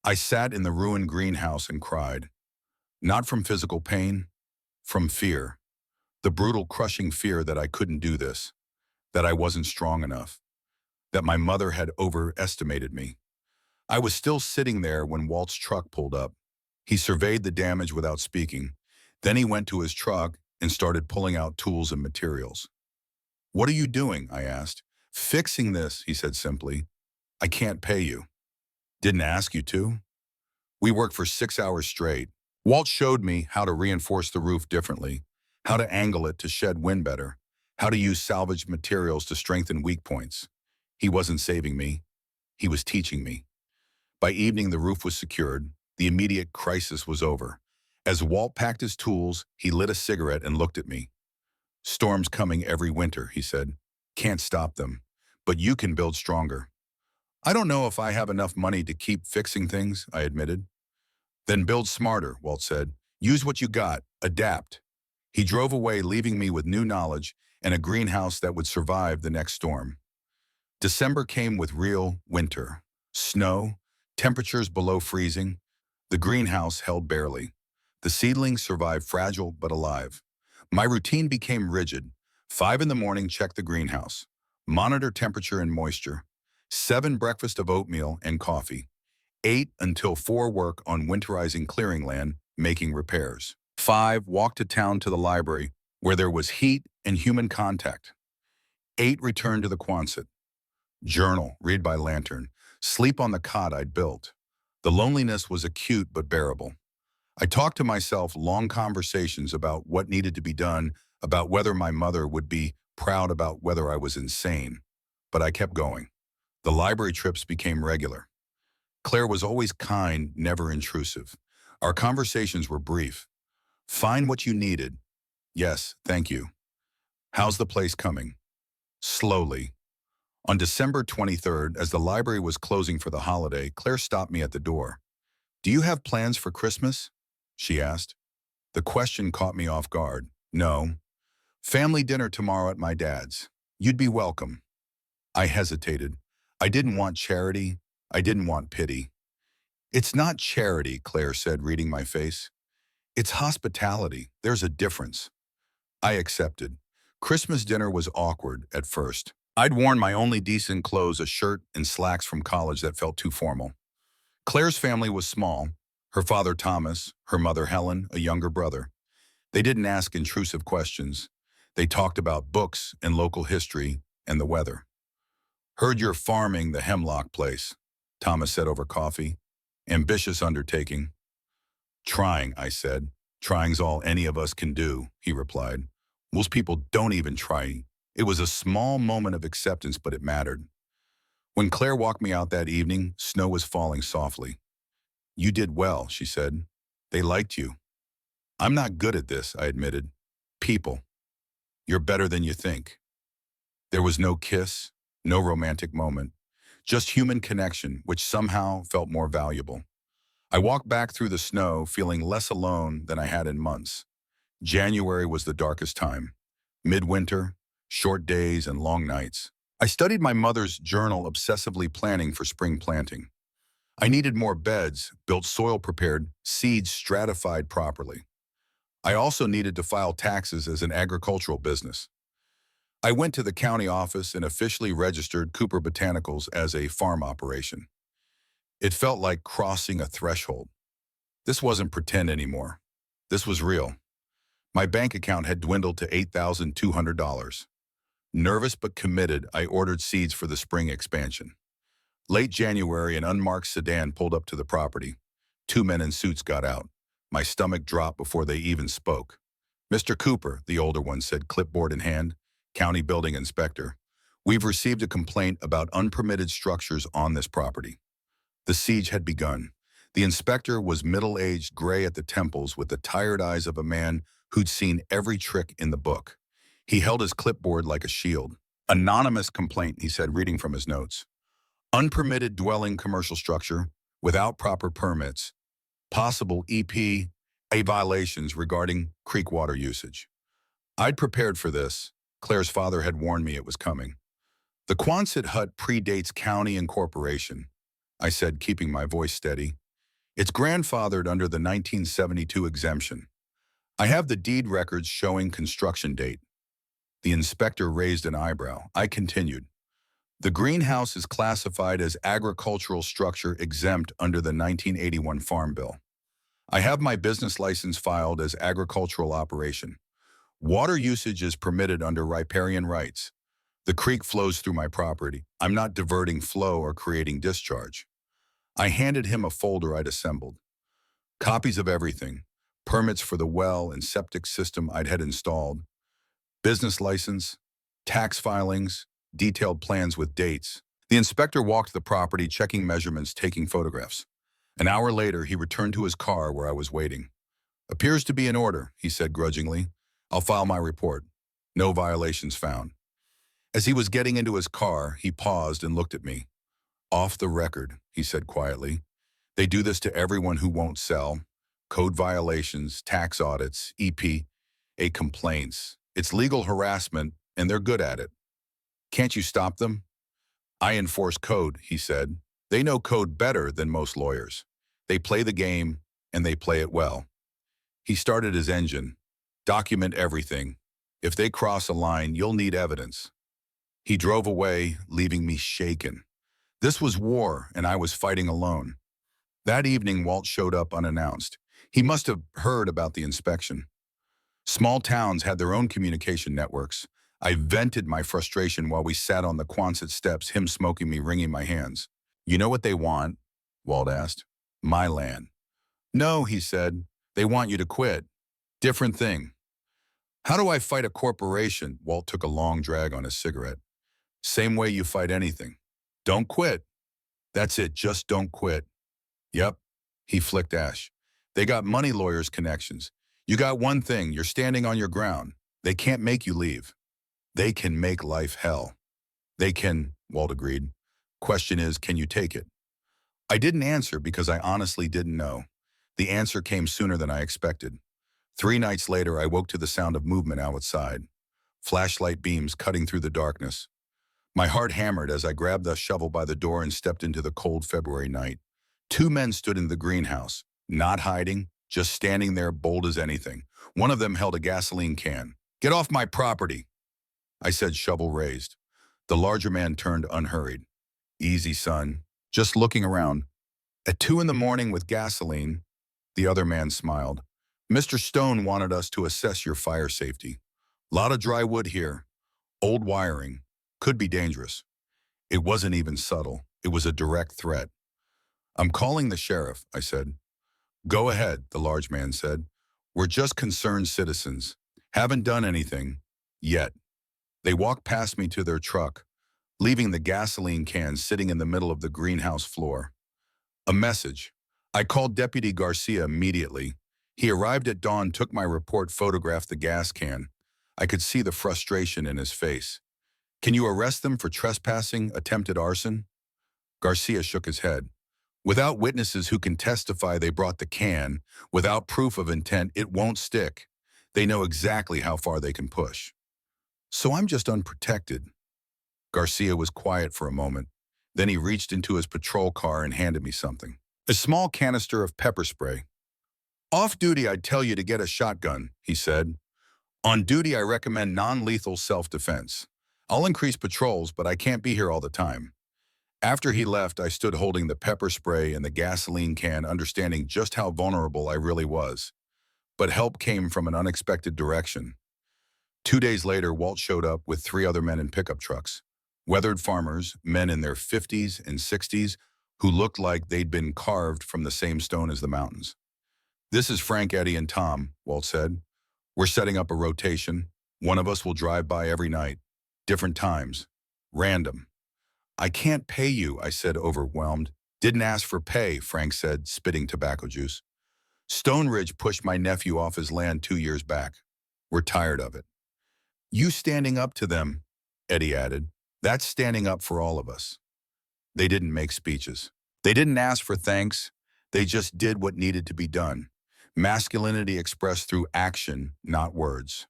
I sat in the ruined greenhouse and cried. Not from physical pain, from fear. The brutal, crushing fear that I couldn't do this, that I wasn't strong enough, that my mother had overestimated me. I was still sitting there when Walt's truck pulled up. He surveyed the damage without speaking. Then he went to his truck and started pulling out tools and materials. "What are you doing?" I asked. "Fixing this," he said simply. "I can't pay you." "Didn't ask you to." We worked for 6 hours straight. Walt showed me how to reinforce the roof differently, how to angle it to shed wind better, how to use salvaged materials to strengthen weak points. He wasn't saving me. He was teaching me. By evening, the roof was secured. The immediate crisis was over. As Walt packed his tools, he lit a cigarette and looked at me. "Storms coming every winter," he said. "Can't stop them. But you can build stronger." "I don't know if I have enough money to keep fixing things," I admitted. "Then build smarter," Walt said. "Use what you got. Adapt." He drove away, leaving me with new knowledge and a greenhouse that would survive the next storm. December came with real winter. Snow, temperatures below freezing. The greenhouse held barely. The seedlings survived fragile but alive. My routine became rigid. 5 in the morning, check the greenhouse. Monitor temperature and moisture. 7, breakfast of oatmeal and coffee. 8 until 4, work on winterizing clearing land, making repairs. 5, walk to town to the library, where there was heat and human contact. 8, return to the Quonset. Journal, read by lantern, sleep on the cot I'd built. The loneliness was acute but bearable. I talked to myself, long conversations about what needed to be done, about whether my mother would be proud, about whether I was insane. But I kept going. The library trips became regular. Claire was always kind, never intrusive. Our conversations were brief. "Find what you needed." "Yes, thank you." "How's the place coming?" "Slowly." On December 23rd, as the library was closing for the holiday, Claire stopped me at the door. "Do you have plans for Christmas?" she asked. The question caught me off guard. "No. Family dinner tomorrow at my dad's. You'd be welcome." I hesitated. I didn't want charity. I didn't want pity. "It's not charity," Claire said, reading my face. "It's hospitality. There's a difference." I accepted. Christmas dinner was awkward at first. I'd worn my only decent clothes, a shirt and slacks from college that felt too formal. Claire's family was small. Her father, Thomas, her mother, Helen, a younger brother. They didn't ask intrusive questions. They talked about books and local history and the weather. "Heard you're farming the hemlock place," Thomas said over coffee. "Ambitious undertaking." "Trying," I said. "Trying's all any of us can do," he replied. "Most people don't even try." It was a small moment of acceptance, but it mattered. When Claire walked me out that evening, snow was falling softly. "You did well," she said. "They liked you." "I'm not good at this," I admitted. "People. You're better than you think." There was no kiss, no romantic moment, just human connection, which somehow felt more valuable. I walked back through the snow feeling less alone than I had in months. January was the darkest time. Midwinter, short days and long nights. I studied my mother's journal, obsessively planning for spring planting. I needed more beds, built soil-prepared, seeds stratified properly. I also needed to file taxes as an agricultural business. I went to the county office and officially registered Cooper Botanicals as a farm operation. It felt like crossing a threshold. This wasn't pretend anymore. This was real. My bank account had dwindled to $8,200. Nervous but committed, I ordered seeds for the spring expansion. Late January, an unmarked sedan pulled up to the property. Two men in suits got out. My stomach dropped before they even spoke. "Mr. Cooper," the older one said, clipboard in hand, county building inspector. "We've received a complaint about unpermitted structures on this property." The siege had begun. The inspector was middle-aged, gray at the temples, with the tired eyes of a man who'd seen every trick in the book. He held his clipboard like a shield. "Anonymous complaint," he said, reading from his notes. "Unpermitted dwelling commercial structure without proper permits. Possible EPA violations regarding creek water usage." I'd prepared for this. Claire's father had warned me it was coming. "The Quonset hut predates county incorporation," I said, keeping my voice steady. "It's grandfathered under the 1972 exemption. I have the deed records showing construction date." The inspector raised an eyebrow. I continued. "The greenhouse is classified as agricultural structure exempt under the 1981 Farm Bill. I have my business license filed as agricultural operation. Water usage is permitted under riparian rights. The creek flows through my property. I'm not diverting flow or creating discharge." I handed him a folder I'd assembled. Copies of everything. Permits for the well and septic system I'd had installed. Business license, tax filings, detailed plans with dates. The inspector walked the property, checking measurements, taking photographs. An hour later, he returned to his car where I was waiting. "Appears to be in order," he said grudgingly. "I'll file my report. No violations found." As he was getting into his car, he paused and looked at me. "Off the record," he said quietly. "They do this to everyone who won't sell. Code violations, tax audits, EPA complaints. It's legal harassment, and they're good at it. Can't you stop them?" "I enforce code," he said. "They know code better than most lawyers. They play the game, and they play it well." He started his engine. "Document everything. If they cross a line, you'll need evidence." He drove away, leaving me shaken. This was war, and I was fighting alone. That evening, Walt showed up unannounced. He must have heard about the inspection. Small towns had their own communication networks. I vented my frustration while we sat on the Quonset steps, him smoking, me wringing my hands. "You know what they want?" Walt asked. "My land." "No," he said. "They want you to quit." "Different thing." "How do I fight a corporation?" Walt took a long drag on his cigarette. "Same way you fight anything. Don't quit. That's it, just don't quit." "Yep." He flicked ash. "They got money lawyers' connections. You got one thing, you're standing on your ground. They can't make you leave. They can make life hell." "They can," Walt agreed. "Question is, can you take it?" I didn't answer because I honestly didn't know. The answer came sooner than I expected. 3 nights later, I woke to the sound of movement outside. Flashlight beams cutting through the darkness. My heart hammered as I grabbed the shovel by the door and stepped into the cold February night. 2 men stood in the greenhouse, not hiding, just standing there, bold as anything. One of them held a gasoline can. "Get off my property," I said, shovel raised. The larger man turned unhurried. "Easy, son. Just looking around." At 2 in the morning with gasoline, the other man smiled. "Mr. Stone wanted us to assess your fire safety. Lot of dry wood here. Old wiring. Could be dangerous." It wasn't even subtle. It was a direct threat. "I'm calling the sheriff," I said. "Go ahead," the large man said. "We're just concerned citizens. Haven't done anything. Yet." They walked past me to their truck, leaving the gasoline can sitting in the middle of the greenhouse floor. A message. I called Deputy Garcia immediately. He arrived at dawn, took my report, photographed the gas can. I could see the frustration in his face. Can you arrest them for trespassing, attempted arson? Garcia shook his head. Without witnesses who can testify they brought the can, without proof of intent, it won't stick. They know exactly how far they can push. So I'm just unprotected. Garcia was quiet for a moment. Then he reached into his patrol car and handed me something. A small canister of pepper spray. Off duty, I'd tell you to get a shotgun, he said. On duty, I recommend non-lethal self-defense. I'll increase patrols, but I can't be here all the time. After he left, I stood holding the pepper spray and the gasoline can, understanding just how vulnerable I really was. But help came from an unexpected direction. 2 days later, Walt showed up with 3 other men in pickup trucks. Weathered farmers, men in their 50s and 60s, who looked like they'd been carved from the same stone as the mountains. This is Frank, Eddie, and Tom, Walt said. We're setting up a rotation. One of us will drive by every night. Different times. Random. I can't pay you, I said, overwhelmed. Didn't ask for pay, Frank said, spitting tobacco juice. Stone Ridge pushed my nephew off his land 2 years back. We're tired of it. You standing up to them, Eddie added. That's standing up for all of us. They didn't make speeches. They didn't ask for thanks. They just did what needed to be done. Masculinity expressed through action, not words.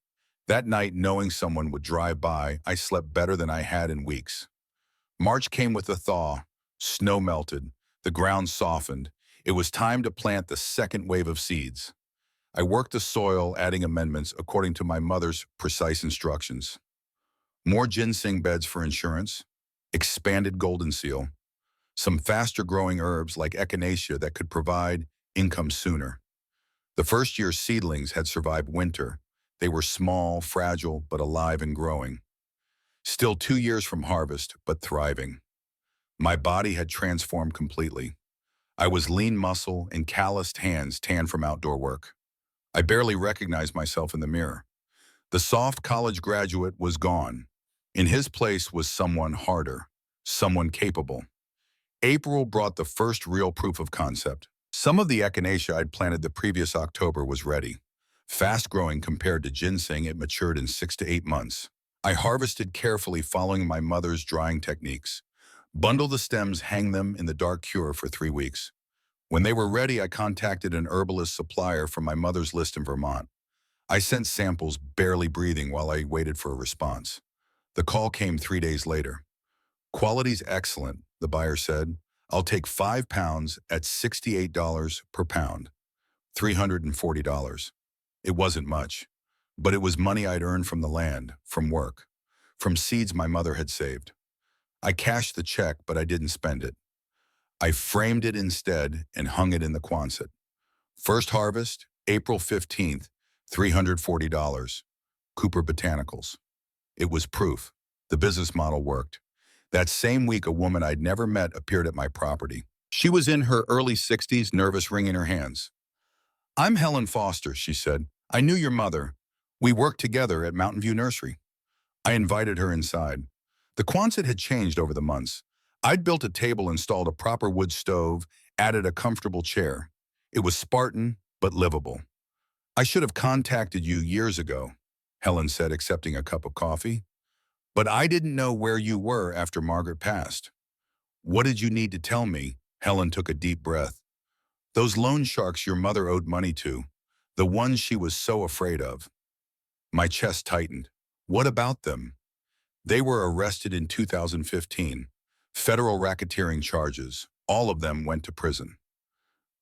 That night, knowing someone would drive by, I slept better than I had in weeks. March came with a thaw. Snow melted. The ground softened. It was time to plant the second wave of seeds. I worked the soil, adding amendments according to my mother's precise instructions. More ginseng beds for insurance, expanded golden seal, some faster-growing herbs like echinacea that could provide income sooner. The first year's seedlings had survived winter. They were small, fragile, but alive and growing. Still 2 years from harvest, but thriving. My body had transformed completely. I was lean muscle and calloused hands tanned from outdoor work. I barely recognized myself in the mirror. The soft college graduate was gone. In his place was someone harder, someone capable. April brought the first real proof of concept. Some of the echinacea I'd planted the previous October was ready. Fast-growing compared to ginseng, it matured in 6 to 8 months. I harvested carefully following my mother's drying techniques. Bundle the stems, hang them in the dark cure for 3 weeks. When they were ready, I contacted an herbalist supplier from my mother's list in Vermont. I sent samples, barely breathing, while I waited for a response. The call came 3 days later. Quality's excellent, the buyer said. I'll take 5 pounds at $68 per pound, $340. It wasn't much, but it was money I'd earned from the land, from work, from seeds my mother had saved. I cashed the check, but I didn't spend it. I framed it instead and hung it in the Quonset. First harvest, April 15th, $340, Cooper Botanicals. It was proof. The business model worked. That same week, a woman I'd never met appeared at my property. She was in her early 60s, nervous, ring in her hands. I'm Helen Foster, she said. I knew your mother. We worked together at Mountain View Nursery. I invited her inside. The Quonset had changed over the months. I'd built a table, installed a proper wood stove, added a comfortable chair. It was Spartan, but livable. I should have contacted you years ago, Helen said, accepting a cup of coffee. But I didn't know where you were after Margaret passed. What did you need to tell me? Helen took a deep breath. Those loan sharks your mother owed money to, the ones she was so afraid of. My chest tightened. What about them? They were arrested in 2015. Federal racketeering charges. All of them went to prison.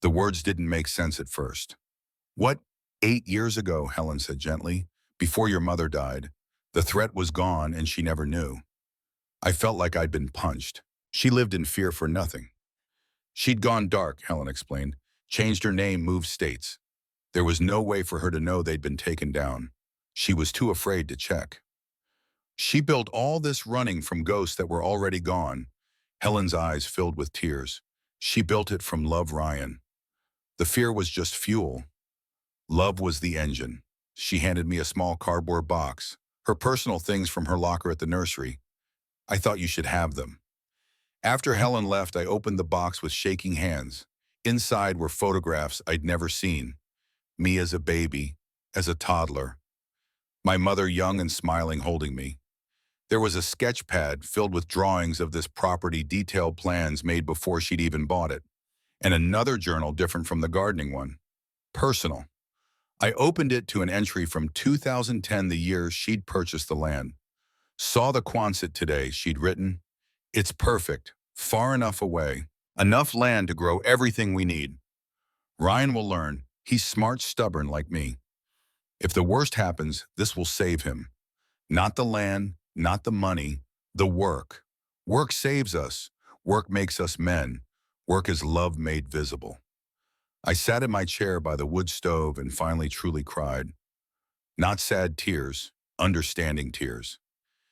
The words didn't make sense at first. What? 8 years ago, Helen said gently, before your mother died. The threat was gone and she never knew. I felt like I'd been punched. She lived in fear for nothing. She'd gone dark, Helen explained, changed her name, moved states. There was no way for her to know they'd been taken down. She was too afraid to check. She built all this running from ghosts that were already gone. Helen's eyes filled with tears. She built it from love, Ryan. The fear was just fuel. Love was the engine. She handed me a small cardboard box, her personal things from her locker at the nursery. I thought you should have them. After Helen left, I opened the box with shaking hands. Inside were photographs I'd never seen. Me as a baby, as a toddler. My mother young and smiling, holding me. There was a sketch pad filled with drawings of this property, detailed plans made before she'd even bought it, and another journal different from the gardening one. Personal. I opened it to an entry from 2010, the year she'd purchased the land. Saw the Quonset today, she'd written. It's perfect, far enough away, enough land to grow everything we need. Ryan will learn. He's smart, stubborn like me. If the worst happens, this will save him. Not the land, not the money, the work. Work saves us. Work makes us men. Work is love made visible. I sat in my chair by the wood stove and finally truly cried. Not sad tears, understanding tears.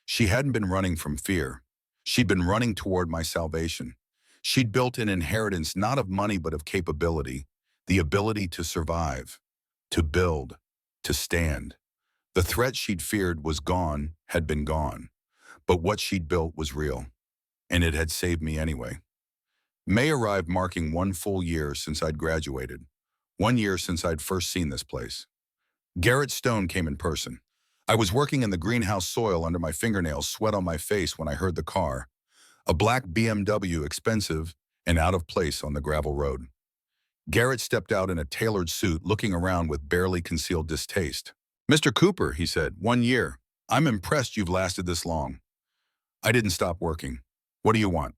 She hadn't been running from fear. She'd been running toward my salvation. She'd built an inheritance not of money but of capability, the ability to survive, to build, to stand. The threat she'd feared was gone, had been gone. But what she'd built was real, and it had saved me anyway. May arrived, marking 1 full year since I'd graduated. 1 year since I'd first seen this place. Garrett Stone came in person. I was working in the greenhouse, soil under my fingernails, sweat on my face when I heard the car. A black BMW, expensive and out of place on the gravel road. Garrett stepped out in a tailored suit, looking around with barely concealed distaste. "Mr. Cooper," he said, "1 year. I'm impressed you've lasted this long." I didn't stop working. "What do you want?"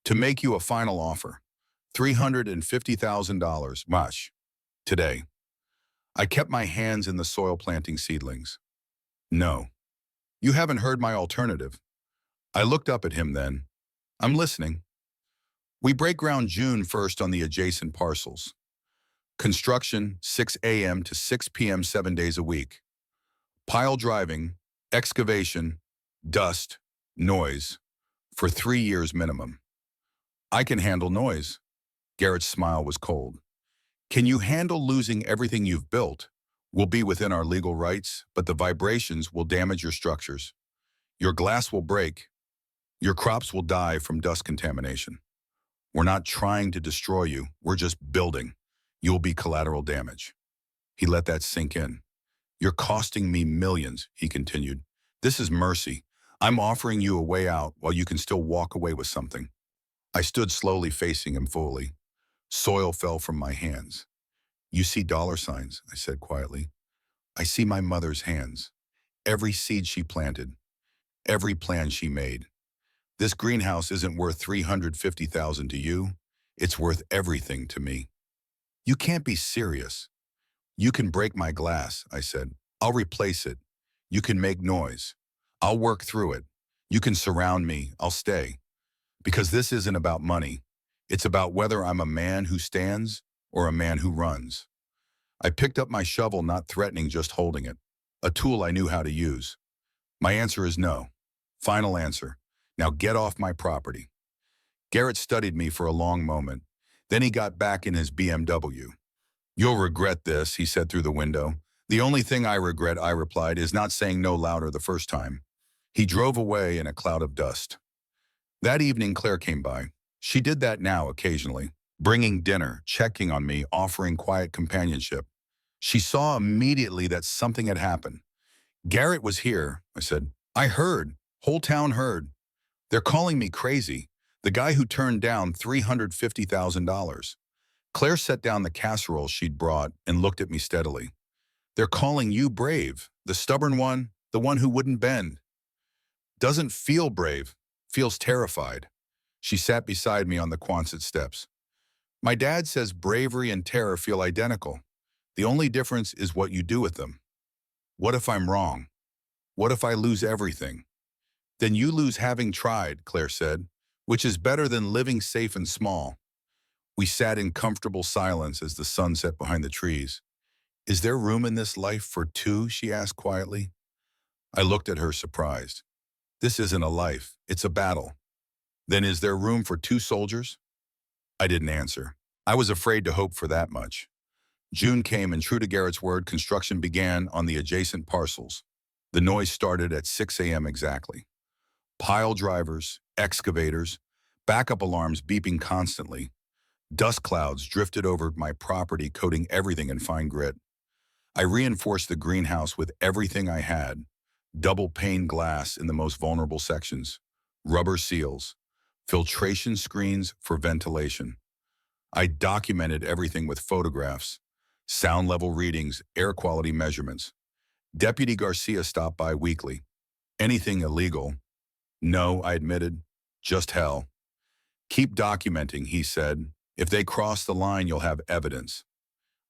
"To make you a final offer. $350,000, much. Today." I kept my hands in the soil, planting seedlings. "No. You haven't heard my alternative." I looked up at him then. "I'm listening." "We break ground June 1st on the adjacent parcels. Construction 6 a.m. to 6 p.m. 7 days a week. Pile driving, excavation, dust, noise, for 3 years minimum." "I can handle noise." Garrett's smile was cold. "Can you handle losing everything you've built? We'll be within our legal rights, but the vibrations will damage your structures. Your glass will break. Your crops will die from dust contamination. We're not trying to destroy you, we're just building. You'll be collateral damage." He let that sink in. "You're costing me millions," he continued. "This is mercy. I'm offering you a way out while you can still walk away with something." I stood slowly, facing him fully. Soil fell from my hands. "You see dollar signs," I said quietly. "I see my mother's hands. Every seed she planted. Every plan she made. This greenhouse isn't worth $350,000 to you. It's worth everything to me." "You can't be serious." "You can break my glass," I said. "I'll replace it. You can make noise. I'll work through it. You can surround me. I'll stay. Because this isn't about money. It's about whether I'm a man who stands or a man who runs." I picked up my shovel, not threatening, just holding it. A tool I knew how to use. "My answer is no. Final answer. Now get off my property." Garrett studied me for a long moment. Then he got back in his BMW. "You'll regret this," he said through the window. "The only thing I regret," I replied, "is not saying no louder the first time." He drove away in a cloud of dust. That evening, Claire came by. She did that now occasionally, bringing dinner, checking on me, offering quiet companionship. She saw immediately that something had happened. "Garrett was here," I said. "I heard. Whole town heard. They're calling me crazy. The guy who turned down $350,000. Claire set down the casserole she'd brought and looked at me steadily. "They're calling you brave, the stubborn one, the one who wouldn't bend." "Doesn't feel brave, feels terrified." She sat beside me on the Quonset steps. "My dad says bravery and terror feel identical. The only difference is what you do with them." "What if I'm wrong? What if I lose everything?" "Then you lose having tried," Claire said, "which is better than living safe and small." We sat in comfortable silence as the sun set behind the trees. "Is there room in this life for two?" she asked quietly. I looked at her, surprised. "This isn't a life, it's a battle." "Then is there room for 2 soldiers?" I didn't answer. I was afraid to hope for that much. June came, and true to Garrett's word, construction began on the adjacent parcels. The noise started at 6 a.m. exactly. Pile drivers, excavators, backup alarms beeping constantly. Dust clouds drifted over my property, coating everything in fine grit. I reinforced the greenhouse with everything I had. double pane glass in the most vulnerable sections, rubber seals, filtration screens for ventilation. I documented everything with photographs, sound level readings, air quality measurements. Deputy Garcia stopped by weekly. Anything illegal? No, I admitted. Just hell. Keep documenting, he said. If they cross the line, you'll have evidence.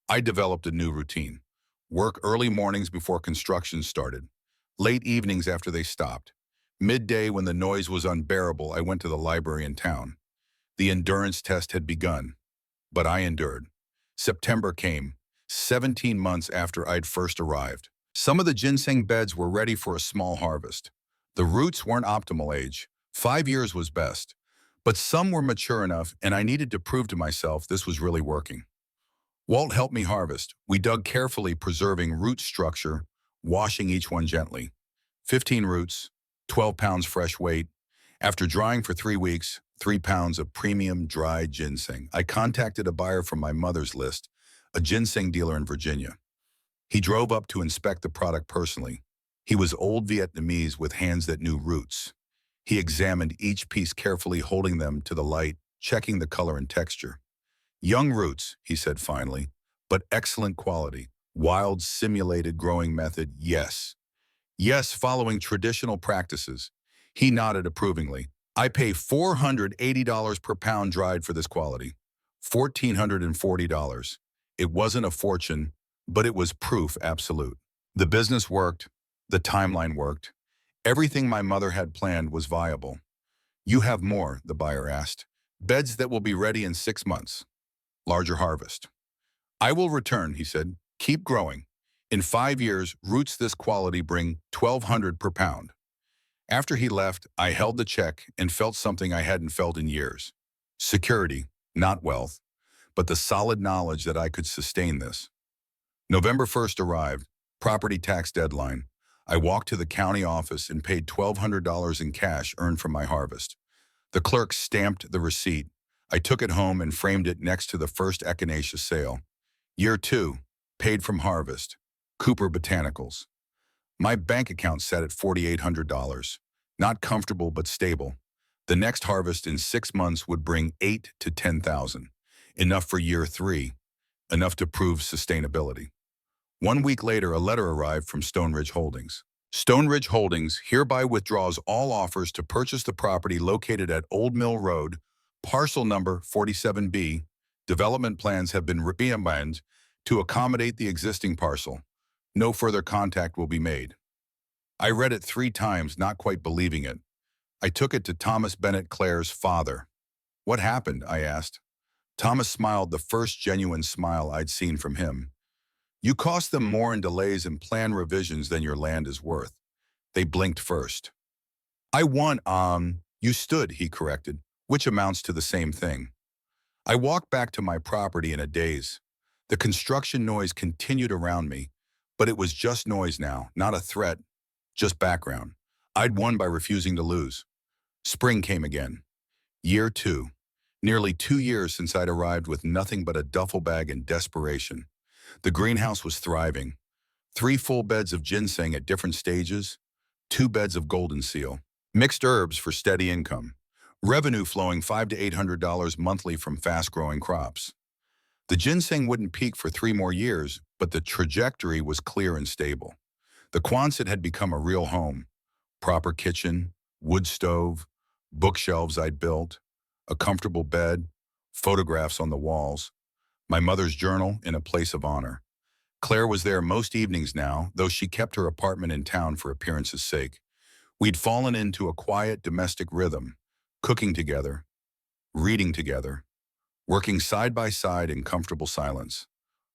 I developed a new routine. Work early mornings before construction started. Late evenings after they stopped. Midday when the noise was unbearable, I went to the library in town. The endurance test had begun, but I endured. September came, 17 months after I'd first arrived. Some of the ginseng beds were ready for a small harvest. The roots weren't optimal age. 5 years was best. But some were mature enough, and I needed to prove to myself this was really working. Walt helped me harvest. We dug carefully, preserving root structure, washing each one gently. 15 roots, 12 pounds fresh weight. After drying for 3 weeks, 3 pounds of premium dried ginseng. I contacted a buyer from my mother's list, a ginseng dealer in Virginia. He drove up to inspect the product personally. He was old Vietnamese with hands that knew roots. He examined each piece carefully, holding them to the light, checking the color and texture. Young roots, he said finally, but excellent quality. Wild simulated growing method, yes. Yes, following traditional practices. He nodded approvingly. I pay $480 per pound dried for this quality. $1,440. It wasn't a fortune, but it was proof absolute. The business worked. The timeline worked. Everything my mother had planned was viable. You have more, the buyer asked. Beds that will be ready in 6 months. Larger harvest. I will return, he said. Keep growing. In 5 years, roots this quality bring $1,200 per pound. After he left, I held the check and felt something I hadn't felt in years. Security, not wealth, but the solid knowledge that I could sustain this. November 1st arrived, property tax deadline. I walked to the county office and paid $1,200 in cash earned from my harvest. The clerk stamped the receipt. I took it home and framed it next to the first echinacea sale. Year 2, paid from harvest. Cooper Botanicals. My bank account sat at $4,800. Not comfortable but stable. The next harvest in 6 months would bring 8 to 10,000. Enough for year 3. Enough to prove sustainability. 1 week later, a letter arrived from Stone Ridge Holdings. Stone Ridge Holdings hereby withdraws all offers to purchase the property located at Old Mill Road, parcel number 47B. Development plans have been reamended to accommodate the existing parcel. No further contact will be made. I read it 3 times, not quite believing it. I took it to Thomas Bennett Clare's father. What happened? I asked. Thomas smiled, the first genuine smile I'd seen from him. You cost them more in delays and plan revisions than your land is worth. They blinked first. I won, you stood, he corrected, which amounts to the same thing. I walked back to my property in a daze. The construction noise continued around me, but it was just noise now, not a threat, just background. I'd won by refusing to lose. Spring came again. Year 2. Nearly 2 years since I'd arrived with nothing but a duffel bag and desperation. The greenhouse was thriving. 3 full beds of ginseng at different stages, 2 beds of golden seal. Mixed herbs for steady income. Revenue flowing $500 to $800 monthly from fast-growing crops. The ginseng wouldn't peak for 3 more years, but the trajectory was clear and stable. The Quonset had become a real home. Proper kitchen, wood stove, bookshelves I'd built, a comfortable bed, photographs on the walls, my mother's journal in a place of honor. Claire was there most evenings now, though she kept her apartment in town for appearance's sake. We'd fallen into a quiet domestic rhythm, cooking together, reading together, working side by side in comfortable silence.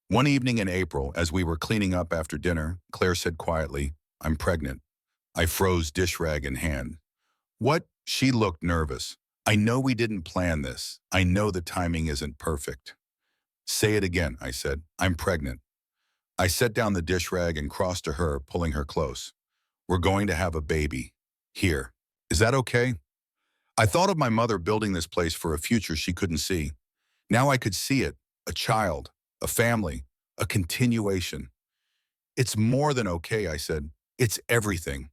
One evening in April, as we were cleaning up after dinner, Claire said quietly, "I'm pregnant." I froze, dish rag in hand. "What?" She looked nervous. "I know we didn't plan this. I know the timing isn't perfect." "Say it again," I said. "I'm pregnant." I set down the dish rag and crossed to her, pulling her close. "We're going to have a baby. Here. Is that okay?" I thought of my mother building this place for a future she couldn't see. Now I could see it, a child, a family, a continuation. "It's more than okay," I said. "It's everything."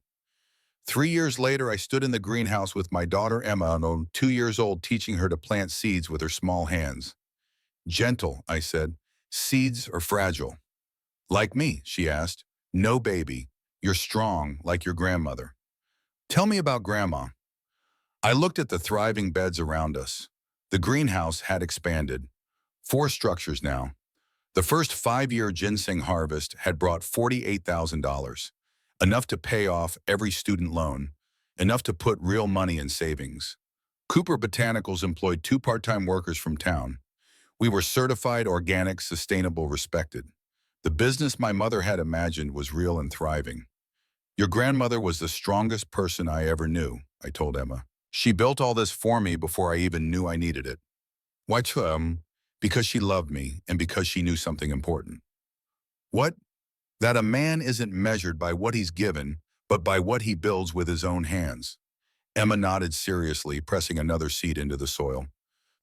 3 years later, I stood in the greenhouse with my daughter Emma, 2 years old, teaching her to plant seeds with her small hands. Gentle, I said. Seeds are fragile. Like me, she asked. No, baby. You're strong, like your grandmother. Tell me about Grandma. I looked at the thriving beds around us. The greenhouse had expanded. 4 structures now. The first 5-year ginseng harvest had brought $48,000, enough to pay off every student loan, enough to put real money in savings. Cooper Botanicals employed 2 part-time workers from town. We were certified, organic, sustainable, respected. The business my mother had imagined was real and thriving. Your grandmother was the strongest person I ever knew, I told Emma. She built all this for me before I even knew I needed it. Why? Because she loved me and because she knew something important. What? That a man isn't measured by what he's given, but by what he builds with his own hands. Emma nodded seriously, pressing another seed into the soil.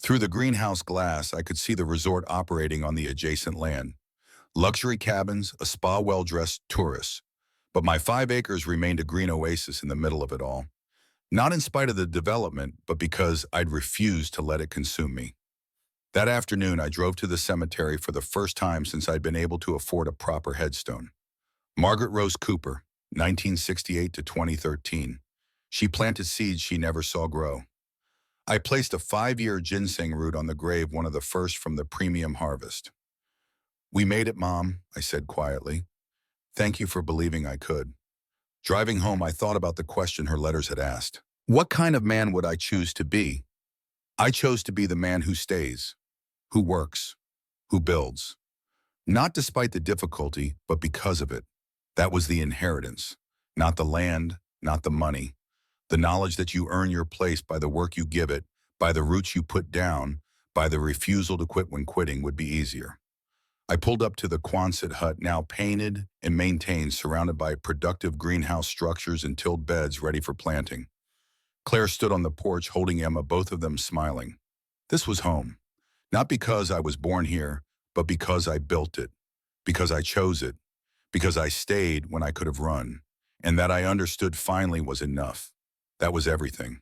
Through the greenhouse glass, I could see the resort operating on the adjacent land. Luxury cabins, a spa, well-dressed tourists. But my 5 acres remained a green oasis in the middle of it all. Not in spite of the development, but because I'd refused to let it consume me. That afternoon, I drove to the cemetery for the first time since I'd been able to afford a proper headstone. Margaret Rose Cooper, 1968 to 2013. She planted seeds she never saw grow. I placed a 5-year ginseng root on the grave, one of the first from the premium harvest. We made it, Mom, I said quietly. Thank you for believing I could. Driving home, I thought about the question her letters had asked. What kind of man would I choose to be? I chose to be the man who stays, who works, who builds. Not despite the difficulty, but because of it. That was the inheritance, not the land, not the money. The knowledge that you earn your place by the work you give it, by the roots you put down, by the refusal to quit when quitting would be easier. I pulled up to the Quonset hut, now painted and maintained, surrounded by productive greenhouse structures and tilled beds ready for planting. Claire stood on the porch holding Emma, both of them smiling. This was home. Not because I was born here, but because I built it, because I chose it, because I stayed when I could have run, and that I understood finally was enough. That was everything.